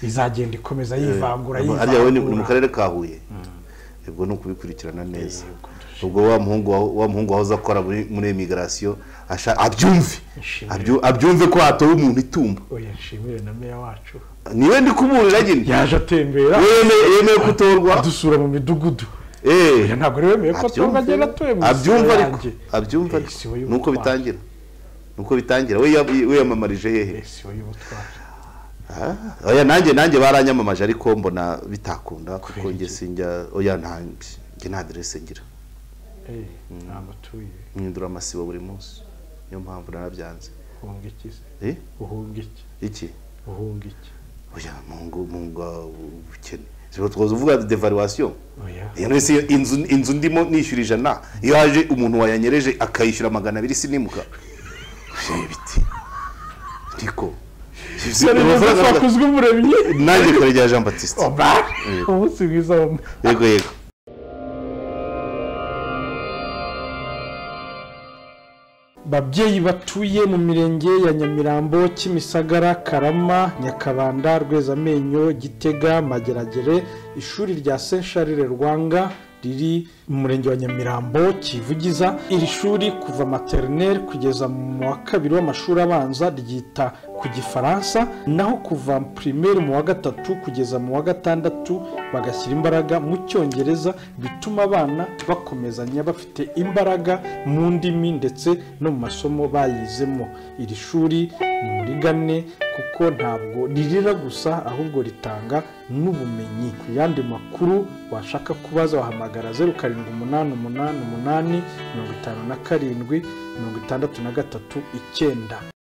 izagenda ikomeza yivangura ari yawe ni mu karere ka Huye ubwo no kubikurikirana neza ubwo wa muhungu wahoze akora muri immigration abyumve ko hatowe umuntu itumba oya nshimire na meya wacu niwe ndi kuburira nyine yaje atembera yemeye kutorwa dusura mu midugudu ntabwo rero yemeye ko atorwa agenda atoye mu abyumva nuko bitangira we yamamarije hehe oya nanjye baranyamamaje ariko mbona bitakunda kuko njye sinjya oya njye nta adresse ngira ntabwo tuye mwindura amasibo buri munsi niyo mpamvu narabyanze uhunga iki iki oya munga ubukene twoza uvuga devaluation inzu ndimo nishyura 100 iyo haje umuntu wayanyereje akayishyura 200 sinimuka ibiti ndiko bakuzwe umuremyi nanjye Karegeya Jean Baptiste umunsi mwiza yego babyeyi batuye mu mirenge ya Nyamirambo, Kimisagara, Karama, Nyakabanda, Rwezamenyo, Gitega, Mageragere, ishuri rya Saint Charles Rwanga riri mu murenge wa Nyamirambo Kivugiza. Iri shuri kuva maternelle kugeza mu wa kabiri w'amashuri abanza ryita ku Gifaransa, naho kuva primaire mu wa gatatu kugeza mu wa gatandatu bagashyira imbaraga mu Cyongereza, bituma abana bakomezanya bafite imbaraga mu ndimi ndetse no mu masomo bayizemo. Iri shuri ni muri gane kuko ntabwo ririra gusa ahubwo ritanga n'ubumenyi. Ku yandi makuru washaka kubaza wahamagara 0788 57 63 9.